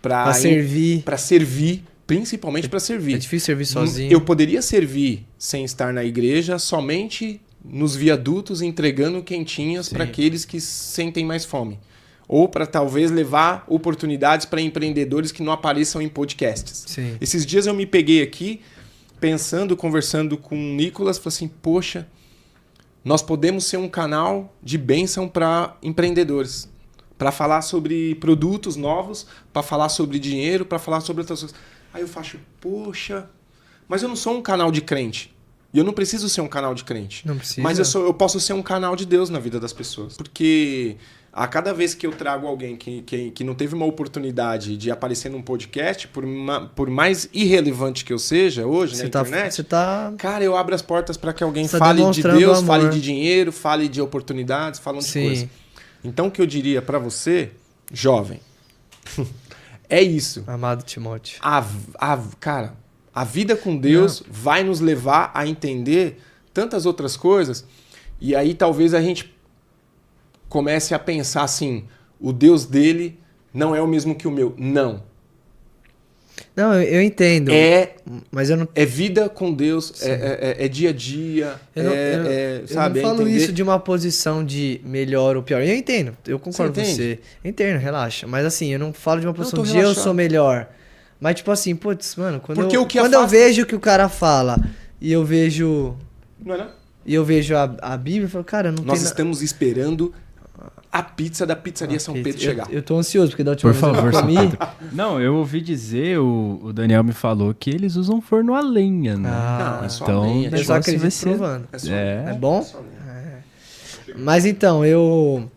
Pra servir. para servir, principalmente para servir. É difícil servir sozinho. Eu poderia servir sem estar na igreja somente nos viadutos entregando quentinhas para aqueles que sentem mais fome. Ou para talvez levar oportunidades para empreendedores que não apareçam em podcasts. Sim. Esses dias eu me peguei aqui pensando, conversando com o Nicolas, falei assim, poxa, nós podemos ser um canal de bênção para empreendedores. Para falar sobre produtos novos, para falar sobre dinheiro, para falar sobre outras coisas. Aí eu faço, poxa, mas eu não sou um canal de crente. E eu não preciso ser um canal de crente. Não precisa. Mas eu posso ser um canal de Deus na vida das pessoas. Porque a cada vez que eu trago alguém que não teve uma oportunidade de aparecer num podcast, por mais irrelevante que eu seja hoje na internet, Você tá... cara, eu abro as portas para que alguém Você tá fale de demonstrando Deus, amor. fale de dinheiro, fale de oportunidades, falando de Sim. coisa. Então o que eu diria para você, jovem, É isso. Amado Timóteo. Cara, a vida com Deus vai nos levar a entender tantas outras coisas. E aí talvez a gente comece a pensar assim, o Deus dele não é o mesmo que o meu. Não. Não, eu entendo. Mas eu não... É vida com Deus, é dia a dia, sabe? Eu não falo isso de uma posição de melhor ou pior. Eu entendo, eu concordo com você. Eu entendo, relaxa. Mas assim, eu não falo de uma posição de eu sou melhor. Mas tipo assim, putz, mano, quando eu vejo o que o cara fala e eu vejo... Não é não? E eu vejo a Bíblia e falo, cara, não Nós tem... estamos esperando a pizza da pizzaria São Pedro chegar. Eu tô ansioso, porque da última vez eu comi... Não, eu ouvi dizer, o Daniel me falou que eles usam forno a lenha, né? Não, é só então, lenha. Eu só acredito vai ser... provando. É bom? Mas então, eu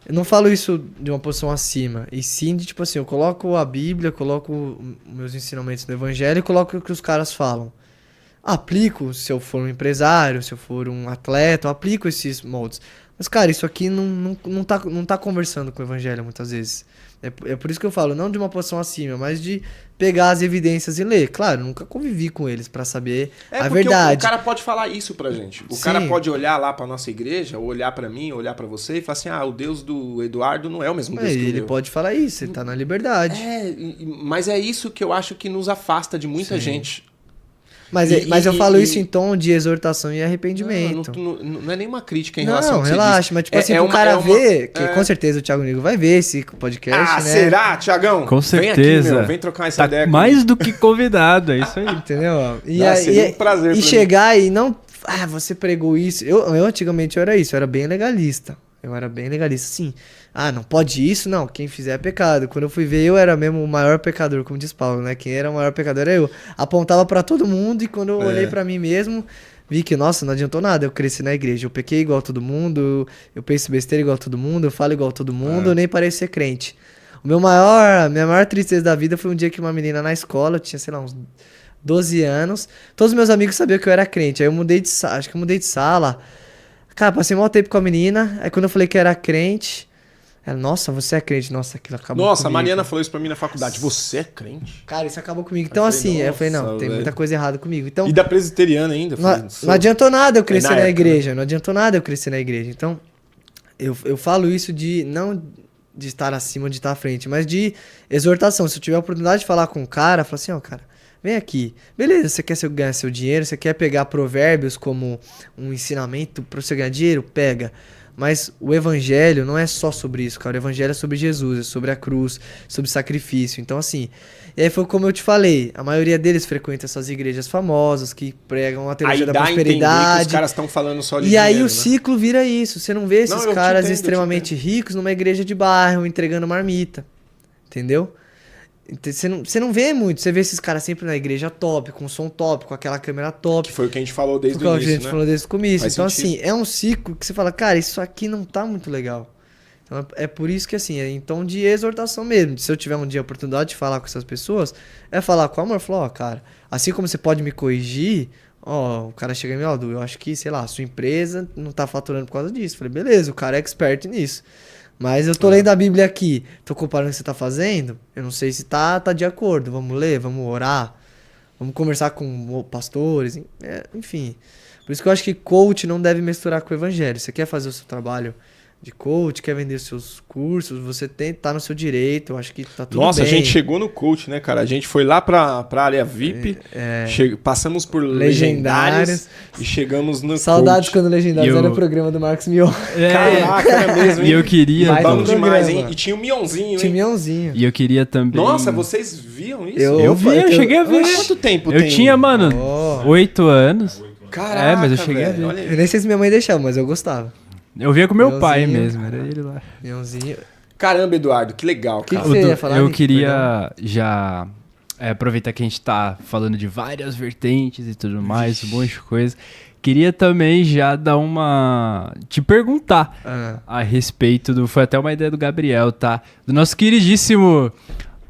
não falo isso de uma posição acima, e sim de tipo assim, eu coloco a Bíblia, coloco meus ensinamentos no Evangelho e coloco o que os caras falam. Aplico se eu for um empresário, se eu for um atleta, eu aplico esses moldes. Mas, cara, isso aqui não tá conversando com o Evangelho muitas vezes. É por isso que eu falo, não de uma posição acima, mas de pegar as evidências e ler. Claro, nunca convivi com eles pra saber a verdade. O cara pode falar isso pra gente. O cara pode olhar lá pra nossa igreja, ou olhar pra mim, ou olhar pra você e falar assim, o Deus do Eduardo não é o mesmo Deus que o meu. Ele pode falar isso, ele tá na liberdade. Mas é isso que eu acho que nos afasta de muita gente. Mas eu falo isso em tom de exortação e arrependimento. Não é nenhuma crítica em relação a isso. Não, relaxa, mas tipo assim, o cara ver, que com certeza o Thiago Nigo vai ver esse podcast, né? Será, Thiagão? Com certeza. Vem aqui, vem trocar essa ideia comigo. Mais do que convidado, é isso aí. Entendeu? Seria um prazer e chegar e não... você pregou isso. Eu antigamente eu era isso, eu era bem legalista. Sim. Não pode isso? Não, quem fizer é pecado. Quando eu fui ver, eu era mesmo o maior pecador, como diz Paulo, né? Quem era o maior pecador era eu. Apontava pra todo mundo e quando eu olhei pra mim mesmo, vi que, nossa, não adiantou nada eu cresci na igreja. Eu pequei igual a todo mundo, eu penso besteira igual a todo mundo, eu falo igual a todo mundo, eu nem pareço ser crente. Minha maior tristeza da vida foi um dia que uma menina na escola, eu tinha, sei lá, uns 12 anos, todos os meus amigos sabiam que eu era crente. Aí eu mudei de sala, acho que eu mudei de sala. Cara, passei mal tempo com a menina, aí quando eu falei que era crente... Ela, nossa, você é crente. Nossa, aquilo acabou comigo. Nossa, a Mariana falou isso pra mim na faculdade. Você é crente? Cara, isso acabou comigo. Então, eu falei, não, tem muita coisa errada comigo. Então, e da presbiteriana ainda. Não adiantou nada eu crescer na igreja. Não adiantou nada eu crescer na igreja. Então, eu falo isso não de estar acima, de estar à frente, mas de exortação. Se eu tiver a oportunidade de falar com um cara, falo assim, cara, vem aqui. Beleza, você quer ganhar seu dinheiro, você quer pegar provérbios como um ensinamento pra você ganhar dinheiro? Pega. Mas o evangelho não é só sobre isso, cara. O evangelho é sobre Jesus, é sobre a cruz, sobre sacrifício. Então, assim... E aí foi como eu te falei. A maioria deles frequenta essas igrejas famosas que pregam a teologia da prosperidade. Que os caras estão falando só de dinheiro, aí o ciclo vira isso. Você não vê esses caras extremamente ricos numa igreja de bairro entregando marmita. Entendeu? Você não vê muito, você vê esses caras sempre na igreja top, com som top, com aquela câmera top. Que foi o que a gente falou desde o início, né? Falou desde o começo. Então, assim, é um ciclo que você fala, cara, isso aqui não tá muito legal. Então, é por isso que, assim, é em tom de exortação mesmo. Se eu tiver um dia a oportunidade de falar com essas pessoas, é falar com amor. Falar, cara, assim como você pode me corrigir, o cara chega em mim, Du, eu acho que, sei lá, a sua empresa não tá faturando por causa disso. Eu falei, beleza, o cara é expert nisso. Mas eu tô lendo a Bíblia aqui, tô comparando o que você tá fazendo, eu não sei se tá de acordo, vamos ler, vamos orar, vamos conversar com pastores, enfim. Por isso que eu acho que coach não deve misturar com o evangelho. Você quer fazer o seu trabalho de coach, quer vender seus cursos, você tá no seu direito, eu acho que tá tudo bem. Nossa, a gente chegou no coach, né, cara? A gente foi lá pra área VIP, passamos por legendários e chegamos no Saudades coach. Quando Legendários era o programa do Marcos Mion. Caraca, era mesmo, hein? E eu queria... Vamos demais, hein? E tinha o Mionzinho, hein? Tinha o Mionzinho. E eu queria também... Nossa, vocês viam isso? Eu cheguei a ver. Quanto tempo eu tem? Tinha, mano, 8 anos. Caraca, mas eu cheguei a ver. Eu nem sei se minha mãe deixava, mas eu gostava. Eu via com meu pai mesmo, era ele lá. Mionzinho. Caramba, Eduardo, que legal, cara. cara. Que você ia falar, eu queria já aproveitar que a gente tá falando de várias vertentes e tudo mais, um monte de coisa. Queria também já dar te perguntar a respeito do... Foi até uma ideia do Gabriel, tá? Do nosso queridíssimo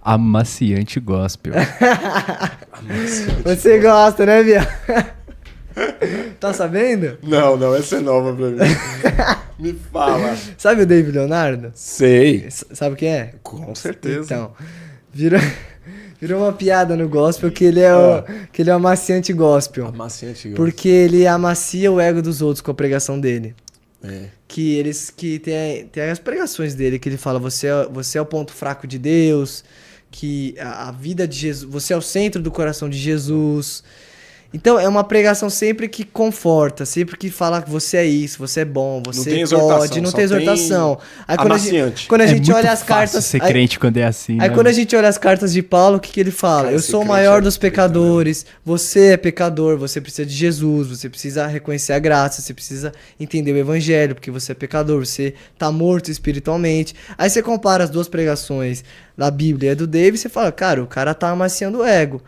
Amaciante Gospel. Você gosta, né, Bia? Tá sabendo? Não, essa é nova pra mim. Me fala. Sabe o David Leonardo? Sei. Sabe quem é? Com certeza. Então, Virou uma piada no gospel que ele é que ele é o amaciante gospel. Amaciante gospel. Porque ele amacia o ego dos outros com a pregação dele. É. Que tem as pregações dele, que ele fala, você é o ponto fraco de Deus, que a vida de Jesus, você é o centro do coração de Jesus. Então é uma pregação sempre que conforta, sempre que fala que você é isso, você é bom, você pode, não tem exortação. Aí quando a gente olha as cartas, ser crente quando é assim. Aí quando a gente olha as cartas de Paulo, o que ele fala? Cara, eu sou o maior dos pecadores, você é pecador, você precisa de Jesus, você precisa reconhecer a graça, você precisa entender o evangelho, porque você é pecador, você tá morto espiritualmente. Aí você compara as duas pregações da Bíblia e do David, você fala, cara, o cara tá amaciando o ego.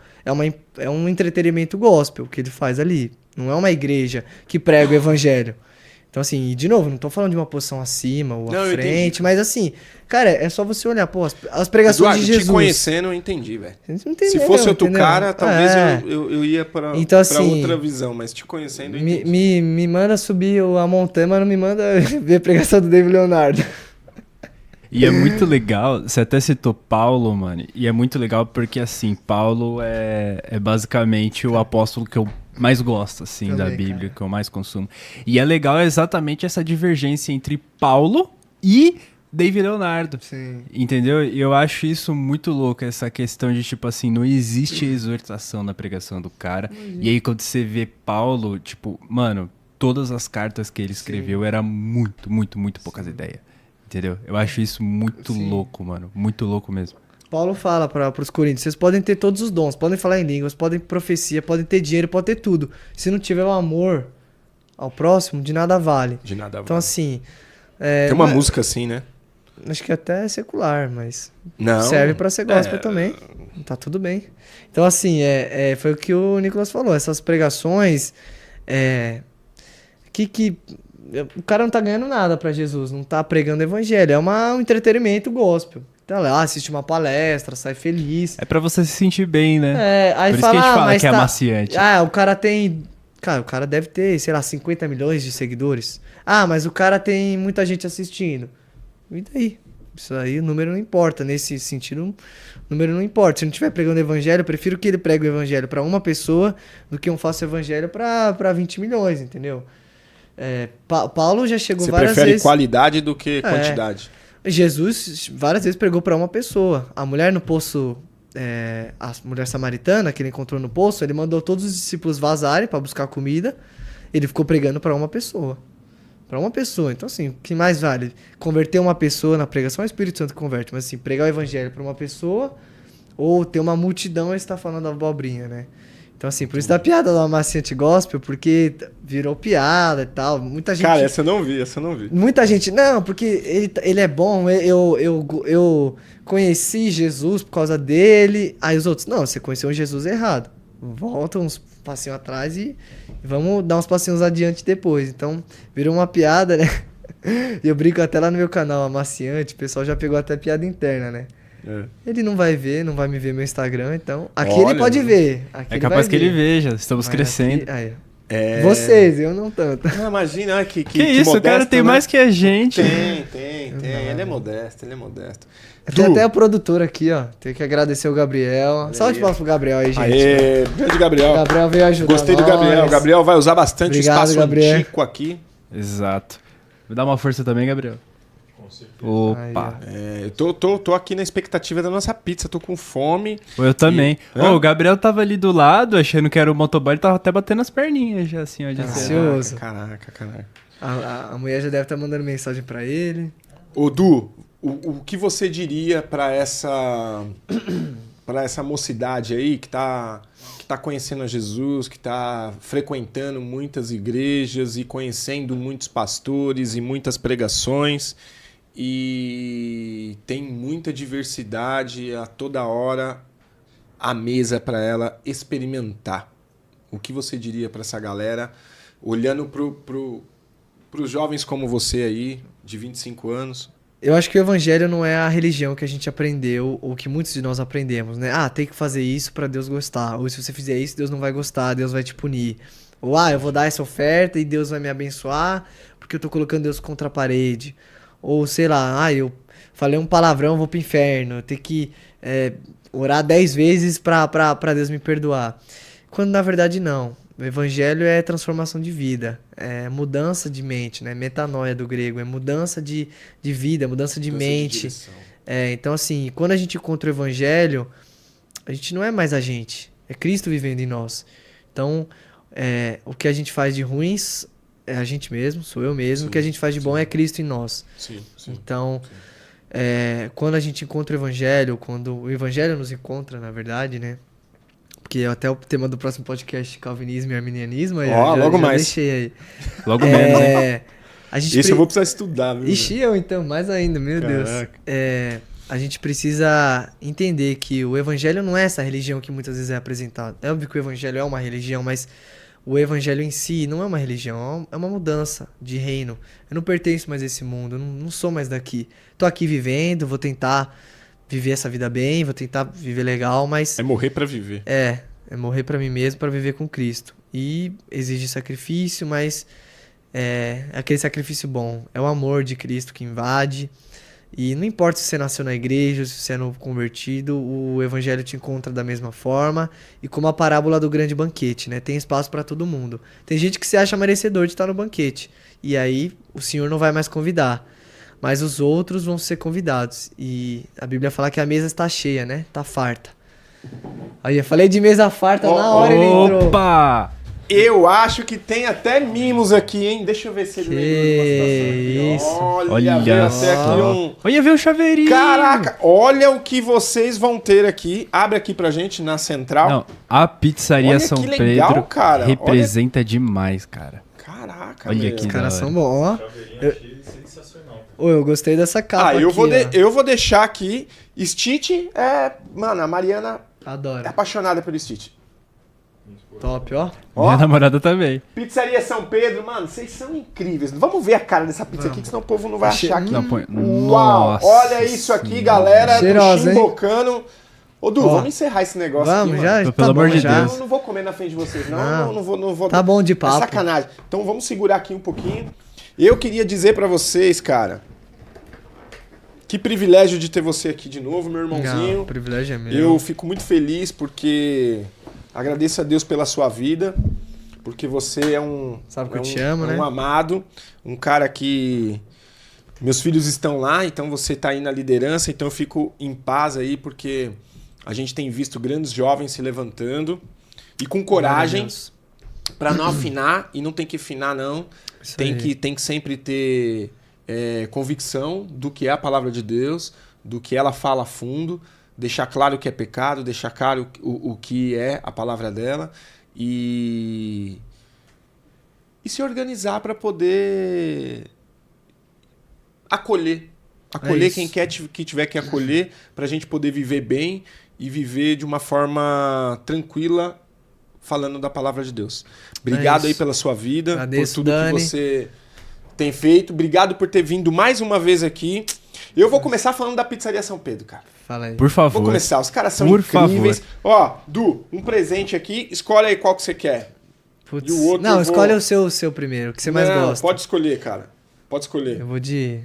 É um entretenimento gospel que ele faz ali. Não é uma igreja que prega o evangelho. Então, assim, e de novo, não tô falando de uma posição acima ou à frente, mas assim, cara, é só você olhar, pô, as pregações Eduardo, de Jesus. te conhecendo, eu entendi, velho. Se fosse outro cara, talvez eu ia pra, então, assim, pra outra visão, mas te conhecendo, eu entendi. Me manda subir a montanha, mas não me manda ver a pregação do David Leonardo. E é muito legal, você até citou Paulo, mano, e é muito legal porque, assim, Paulo é basicamente o apóstolo que eu mais gosto, assim, também, da Bíblia, cara, que eu mais consumo. E é legal exatamente essa divergência entre Paulo e David Leonardo. Sim. Entendeu? E eu acho isso muito louco, essa questão de, tipo assim, não existe exortação na pregação do cara. E aí, quando você vê Paulo, tipo, mano, todas as cartas que ele escreveu eram muito, muito, muito poucas ideias. Entendeu? Eu acho isso muito louco, mano. Muito louco mesmo. Paulo fala para os coríntios, vocês podem ter todos os dons, podem falar em línguas, podem profecia, podem ter dinheiro, podem ter tudo. Se não tiver o amor ao próximo, de nada vale. De nada vale. Então, assim... tem uma música assim, né? Acho que até é secular, mas não, serve para ser gospel também. Tá tudo bem. Então, assim, foi o que o Nicolas falou. Essas pregações... o cara não tá ganhando nada pra Jesus, não tá pregando evangelho, é um entretenimento gospel. Então lá, assiste uma palestra, sai feliz. É pra você se sentir bem, né? Aí por fala, isso que a gente fala mas que é amaciante. o cara tem... Cara, o cara deve ter, sei lá, 50 milhões de seguidores. Mas o cara tem muita gente assistindo. E daí? Isso aí, o número não importa. Nesse sentido, o número não importa. Se não estiver pregando evangelho, eu prefiro que ele pregue o evangelho pra uma pessoa do que faça o evangelho pra 20 milhões, entendeu? Paulo já chegou várias vezes... Você prefere qualidade do que quantidade. Jesus várias vezes pregou para uma pessoa. A mulher no poço, a mulher samaritana que ele encontrou no poço, ele mandou todos os discípulos vazarem para buscar comida. Ele ficou pregando para uma pessoa. Para uma pessoa. Então, assim, o que mais vale? Converter uma pessoa na pregação, é o Espírito Santo que converte. Mas, assim, pregar o evangelho para uma pessoa ou ter uma multidão e estar falando abobrinha, né? Então, assim, por isso da piada do amaciante gospel, porque virou piada e tal. Muita gente... Cara, essa eu não vi. Muita gente... Não, porque ele é bom, eu conheci Jesus por causa dele. Aí os outros... Não, você conheceu um Jesus errado. Volta uns passinhos atrás e vamos dar uns passinhos adiante depois. Então, virou uma piada, né? E eu brinco até lá no meu canal, amaciante. O pessoal já pegou até piada interna, né? Ele não vai ver, não vai me ver meu Instagram, então... Aqui ele pode ver. Aqui é capaz que ele veja, estamos crescendo. Vocês, eu não tanto. Não, imagina, que isso, modesto, o cara tem, né? Mais que a gente. Tem. Ele é modesto. Tem até o produtor aqui, ó. Tem que agradecer o Gabriel. Salve de palmas pro Gabriel aí, gente. Aê, grande Gabriel. O Gabriel veio ajudar. Gostei do Gabriel. O Gabriel vai usar bastante Obrigado, espaço antigo aqui. Exato. Me dá uma força também, Gabriel. Opa. Eu tô aqui na expectativa da nossa pizza, tô com fome. Eu também. O Gabriel tava ali do lado, achando que era o motoboy, ele tava até batendo as perninhas já, assim, ó. Ansioso. Caraca. A mulher já deve estar mandando mensagem pra ele. Ô, Du, o que você diria pra essa mocidade aí que tá conhecendo a Jesus, que tá frequentando muitas igrejas e conhecendo muitos pastores e muitas pregações, e tem muita diversidade a toda hora à mesa para ela experimentar? O que você diria para essa galera, olhando pros jovens como você aí, de 25 anos? Eu acho que o evangelho não é a religião que a gente aprendeu, ou que muitos de nós aprendemos, né? Tem que fazer isso para Deus gostar. Ou se você fizer isso, Deus não vai gostar, Deus vai te punir. Ou, eu vou dar essa oferta e Deus vai me abençoar porque eu tô colocando Deus contra a parede. Ou, sei lá, falei um palavrão, vou pro inferno, ter que orar 10 vezes pra Deus me perdoar. Quando na verdade não. O evangelho é transformação de vida, é mudança de mente, né? Metanoia do grego, é mudança de vida, mudança de mente. Então assim, quando a gente encontra o evangelho, a gente não é mais a gente, é Cristo vivendo em nós. Então, o que a gente faz de ruins é a gente mesmo, sou eu mesmo. O que a gente faz de bom é Cristo em nós. Então, quando a gente encontra o evangelho, quando o evangelho nos encontra, na verdade, né? Porque até o tema do próximo podcast, calvinismo e arminianismo, logo mais. Deixei aí. Logo menos, hein? Esse eu vou precisar estudar, viu? Ixi, eu então, mais ainda, meu Deus. A gente precisa entender que o evangelho não é essa religião que muitas vezes é apresentada. É óbvio que o evangelho é uma religião, mas o evangelho em si não é uma religião, é uma mudança de reino. Eu não pertenço mais a esse mundo, eu não sou mais daqui. Tô aqui vivendo, vou tentar viver essa vida bem, vou tentar viver legal, mas... É morrer pra viver. É morrer pra mim mesmo, pra viver com Cristo. E exige sacrifício, mas é aquele sacrifício bom. É o amor de Cristo que invade. E não importa se você nasceu na igreja, se você é novo convertido, o evangelho te encontra da mesma forma. E como a parábola do grande banquete, né? Tem espaço pra todo mundo. Tem gente que se acha merecedor de estar no banquete. E aí o Senhor não vai mais convidar. Mas os outros vão ser convidados. E a Bíblia fala que a mesa está cheia, né? Tá farta. Aí eu falei de mesa farta na hora ele entrou. Opa! Eu acho que tem até mimos aqui, hein? Deixa eu ver se ele lembra de uma situação aqui. Olha, veio até aqui um... Olha, veio o chaveirinho. Caraca, olha o que vocês vão ter aqui. Abre aqui pra gente na central. Não, a pizzaria Olha São que legal, Pedro cara. representa demais, cara. Caraca, Olha meu. que Os caras da hora. são bons, ó. Eu gostei dessa capa aqui, eu vou deixar aqui. Stitch Mano, a Mariana é Adoro. apaixonada pelo Stitch. Top, ó. Minha namorada também. Pizzaria São Pedro, mano, vocês são incríveis. Vamos ver a cara dessa pizza aqui, que senão o povo não vai achar que... Não, põe... Uau, Nossa olha isso aqui, senhora. galera. Cheirosa, hein? Chimbocano. Ô, Du, vamos encerrar esse negócio Vamos, aqui, já? mano. Pelo amor de já. Deus. Eu não vou comer na frente de vocês, não. Não vou. Tá bom de É papo. sacanagem. Então vamos segurar aqui um pouquinho. Eu queria dizer pra vocês, cara, que privilégio de ter você aqui de novo, meu irmãozinho. Não, o privilégio é meu. Eu fico muito feliz porque agradeço a Deus pela sua vida, porque você é um... Sabe que eu te amo, né? Um amado, um cara que... Meus filhos estão lá, então você tá aí na liderança, então eu fico em paz aí, porque a gente tem visto grandes jovens se levantando e com coragem para não afinar, e não tem que afinar não, tem que sempre ter convicção do que é a palavra de Deus, do que ela fala a fundo, deixar claro o que é pecado, deixar claro o que é a palavra dela e se organizar para poder acolher que tiver que acolher, para a gente poder viver bem e viver de uma forma tranquila, falando da palavra de Deus. Obrigado aí pela sua vida, agradeço, por tudo Dani. que você tem feito. Obrigado por ter vindo mais uma vez aqui. Eu vou começar falando da Pizzaria São Pedro, cara. Fala aí. Por favor. Vou começar, os caras são Por incríveis. favor. Ó, Du, um presente aqui, escolhe aí qual que você quer. Putz. E o outro Não, eu vou- escolhe o seu primeiro, o que você mais Não, gosta. pode escolher, cara. Pode escolher. Eu vou de...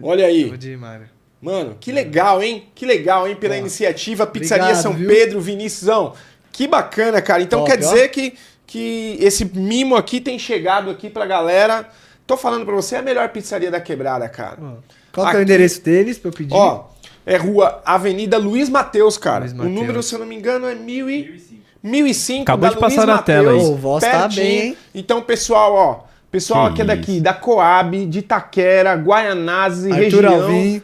Olha Eu aí. vou de Mário. Mano, que legal, hein? Que legal, hein? Pela iniciativa Pizzaria Obrigado, São viu? Pedro, Viníciusão. Que bacana, cara. Então Top, quer dizer que esse mimo aqui tem chegado aqui pra galera. Tô falando pra você, é a melhor pizzaria da quebrada, cara. Qual que é o Aqui- endereço deles pra eu pedir? Ó, é rua Avenida Luiz Mateus, cara. Luiz O Mateus. número, se eu não me engano, é 1005. Acabou da de passar Luiz na tela aí. Mateus, Ô, o voz tá pertinho. bem, hein? Então, pessoal, ó. Pessoal Que aqui é daqui, isso. da Coab, de Itaquera, Guaianazes, Arthur região. Alvim.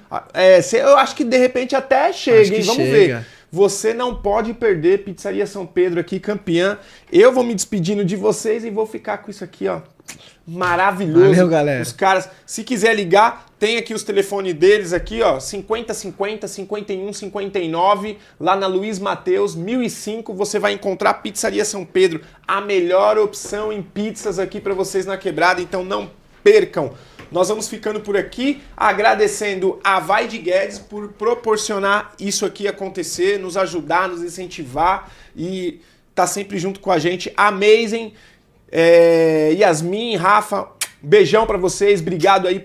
Eu acho que de repente até chega, Acho que hein? Vamos chega. ver. Você não pode perder Pizzaria São Pedro aqui, campeã. Eu vou me despedindo de vocês e vou ficar com isso aqui, ó. Maravilhoso. Valeu, galera. Os caras, se quiser ligar, tem aqui os telefones deles aqui, ó, 5050 5159, lá na Luiz Mateus, 1005, você vai encontrar Pizzaria São Pedro, a melhor opção em pizzas aqui para vocês na quebrada, então não percam. Nós vamos ficando por aqui, agradecendo a Vai de Guedes por proporcionar isso aqui acontecer, nos ajudar, nos incentivar e tá sempre junto com a gente. Amazing, Yasmin, Rafa, beijão pra vocês, obrigado aí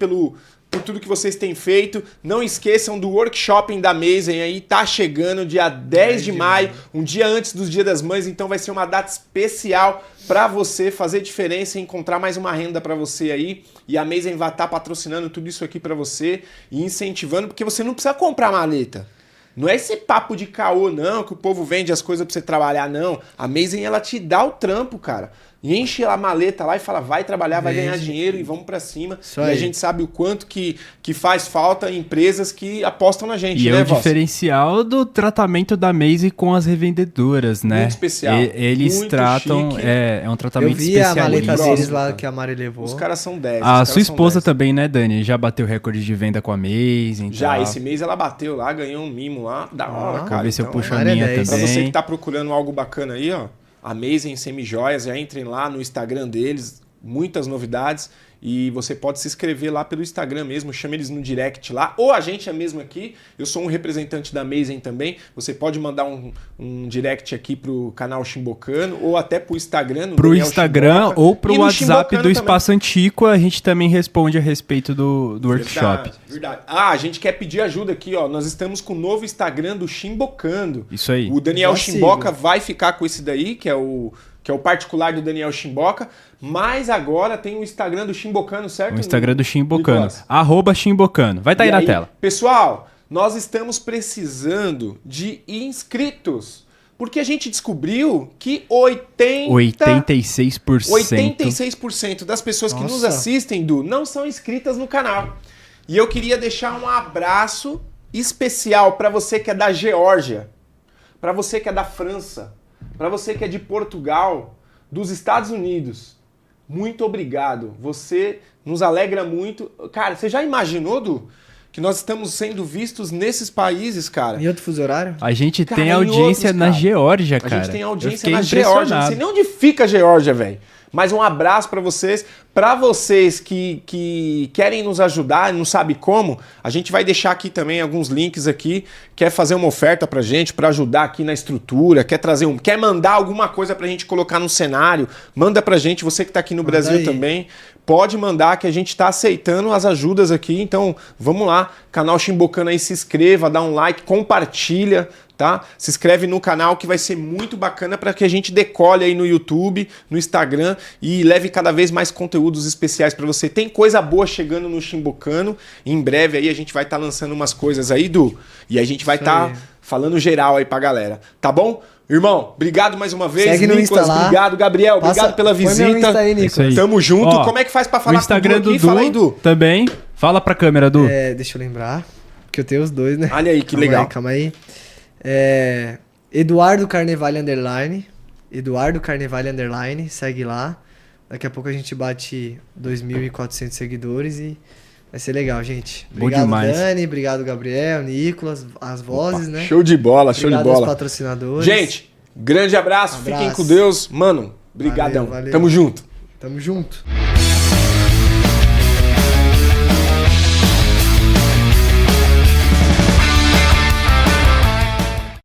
por tudo que vocês têm feito. Não esqueçam do workshop da Amazing aí, tá chegando dia 10 de maio, um dia antes dos Dia das Mães, então vai ser uma data especial para você fazer diferença e encontrar mais uma renda para você aí. E a Amazing vai estar patrocinando tudo isso aqui para você e incentivando, porque você não precisa comprar maleta. Não é esse papo de caô, não, que o povo vende as coisas pra você trabalhar, não. A Amazing, ela te dá o trampo, cara. E enche a maleta lá e fala, vai trabalhar, vai ganhar dinheiro e vamos pra cima. Isso e aí. a gente sabe o quanto que faz falta em empresas que apostam na gente, E né, é o Voss? diferencial do tratamento da Amazing com as revendedoras, né? Muito especial. Eles Muito tratam, chique. é um Eu tratamento vi a maleta especialista. deles Próximo, lá cara. que a Mari levou. Os caras são 10. A sua esposa também, né, Dani? Já bateu recorde de venda com a Amazing. Já, tal. esse mês ela bateu lá, ganhou um mimo lá, da hora, Vou cara. Vou ver se eu Então, puxo a Mari é minha 10. pra também. você que tá procurando algo bacana aí, ó, Amazing Semijoias, já entrem lá no Instagram deles, muitas novidades, e você pode se inscrever lá pelo Instagram mesmo, chama eles no direct lá, ou a gente é mesmo aqui, eu sou um representante da Amazing também, você pode mandar um direct aqui pro canal Shimbocano, ou até pro Instagram, no Pro Daniel Instagram Shimboca, ou pro e no WhatsApp Shimbocano do também. Espaço Antico, a gente também responde a respeito do workshop. Verdade, verdade. Ah, a gente quer pedir ajuda aqui, ó. Nós estamos com o novo Instagram do Shimbocando. Isso aí. O Daniel Já Shimboca sigo. vai ficar com esse daí, que é o particular do Daniel Shimboca, mas agora tem o Instagram do Shimbocano, certo? O Instagram do Shimbocano. Nicolas? @Shimbocano. Vai estar aí E na tela. Pessoal, nós estamos precisando de inscritos, porque a gente descobriu que 86% das pessoas que nos Nossa. assistem, Du, não são inscritas no canal. E eu queria deixar um abraço especial para você que é da Geórgia, para você que é da França, para você que é de Portugal, dos Estados Unidos. Muito obrigado. Você nos alegra muito. Cara, você já imaginou, Du, que nós estamos sendo vistos nesses países, cara? Em outro fuso horário? A gente Cara, tem em audiência outros, na cara. Geórgia, A cara. gente tem Eu audiência fiquei na Geórgia. Não sei impressionado. nem onde fica a Geórgia, velho. Mas um abraço pra vocês. Pra vocês que querem nos ajudar e não sabem como, a gente vai deixar aqui também alguns links aqui. Quer fazer uma oferta pra gente, pra ajudar aqui na estrutura, quer mandar alguma coisa pra gente colocar no cenário, manda pra gente. Você que tá aqui no Brasil aí. também, pode mandar que a gente tá aceitando as ajudas aqui. Então, vamos lá. Canal Shimbocano aí, se inscreva, dá um like, compartilha, tá? Se inscreve no canal que vai ser muito bacana para que a gente decole aí no YouTube, no Instagram e leve cada vez mais conteúdos especiais para você. Tem coisa boa chegando no Shimbocano. Em breve aí a gente vai estar lançando umas coisas aí, Du, e a gente vai Isso estar aí. falando geral aí pra galera. Tá bom? Irmão, obrigado mais uma vez. Segue no Nicolas, Insta lá. obrigado, Gabriel, obrigado pela Põe meu visita. Insta aí, É isso aí. Nicolas. Tamo junto. Ó, Como é que faz pra O falar Instagram com o Du do aqui? Fala aí, Du. também. Fala pra câmera, Du. Deixa eu lembrar, que eu tenho os dois, né? Olha aí, que Calma legal. Aí, calma aí. Eduardo Carnevale Underline. Eduardo Carnevale Underline. Segue lá. Daqui a pouco a gente bate 2.400 seguidores e vai ser legal, gente. Bom Obrigado, demais. Dani. Obrigado, Gabriel, Nicolas, as vozes, né? Show de bola, show de Obrigado aos bola. patrocinadores. Gente, grande abraço, fiquem Abraço. com Deus. Mano, brigadão. Valeu, valeu. Tamo junto. Tamo junto.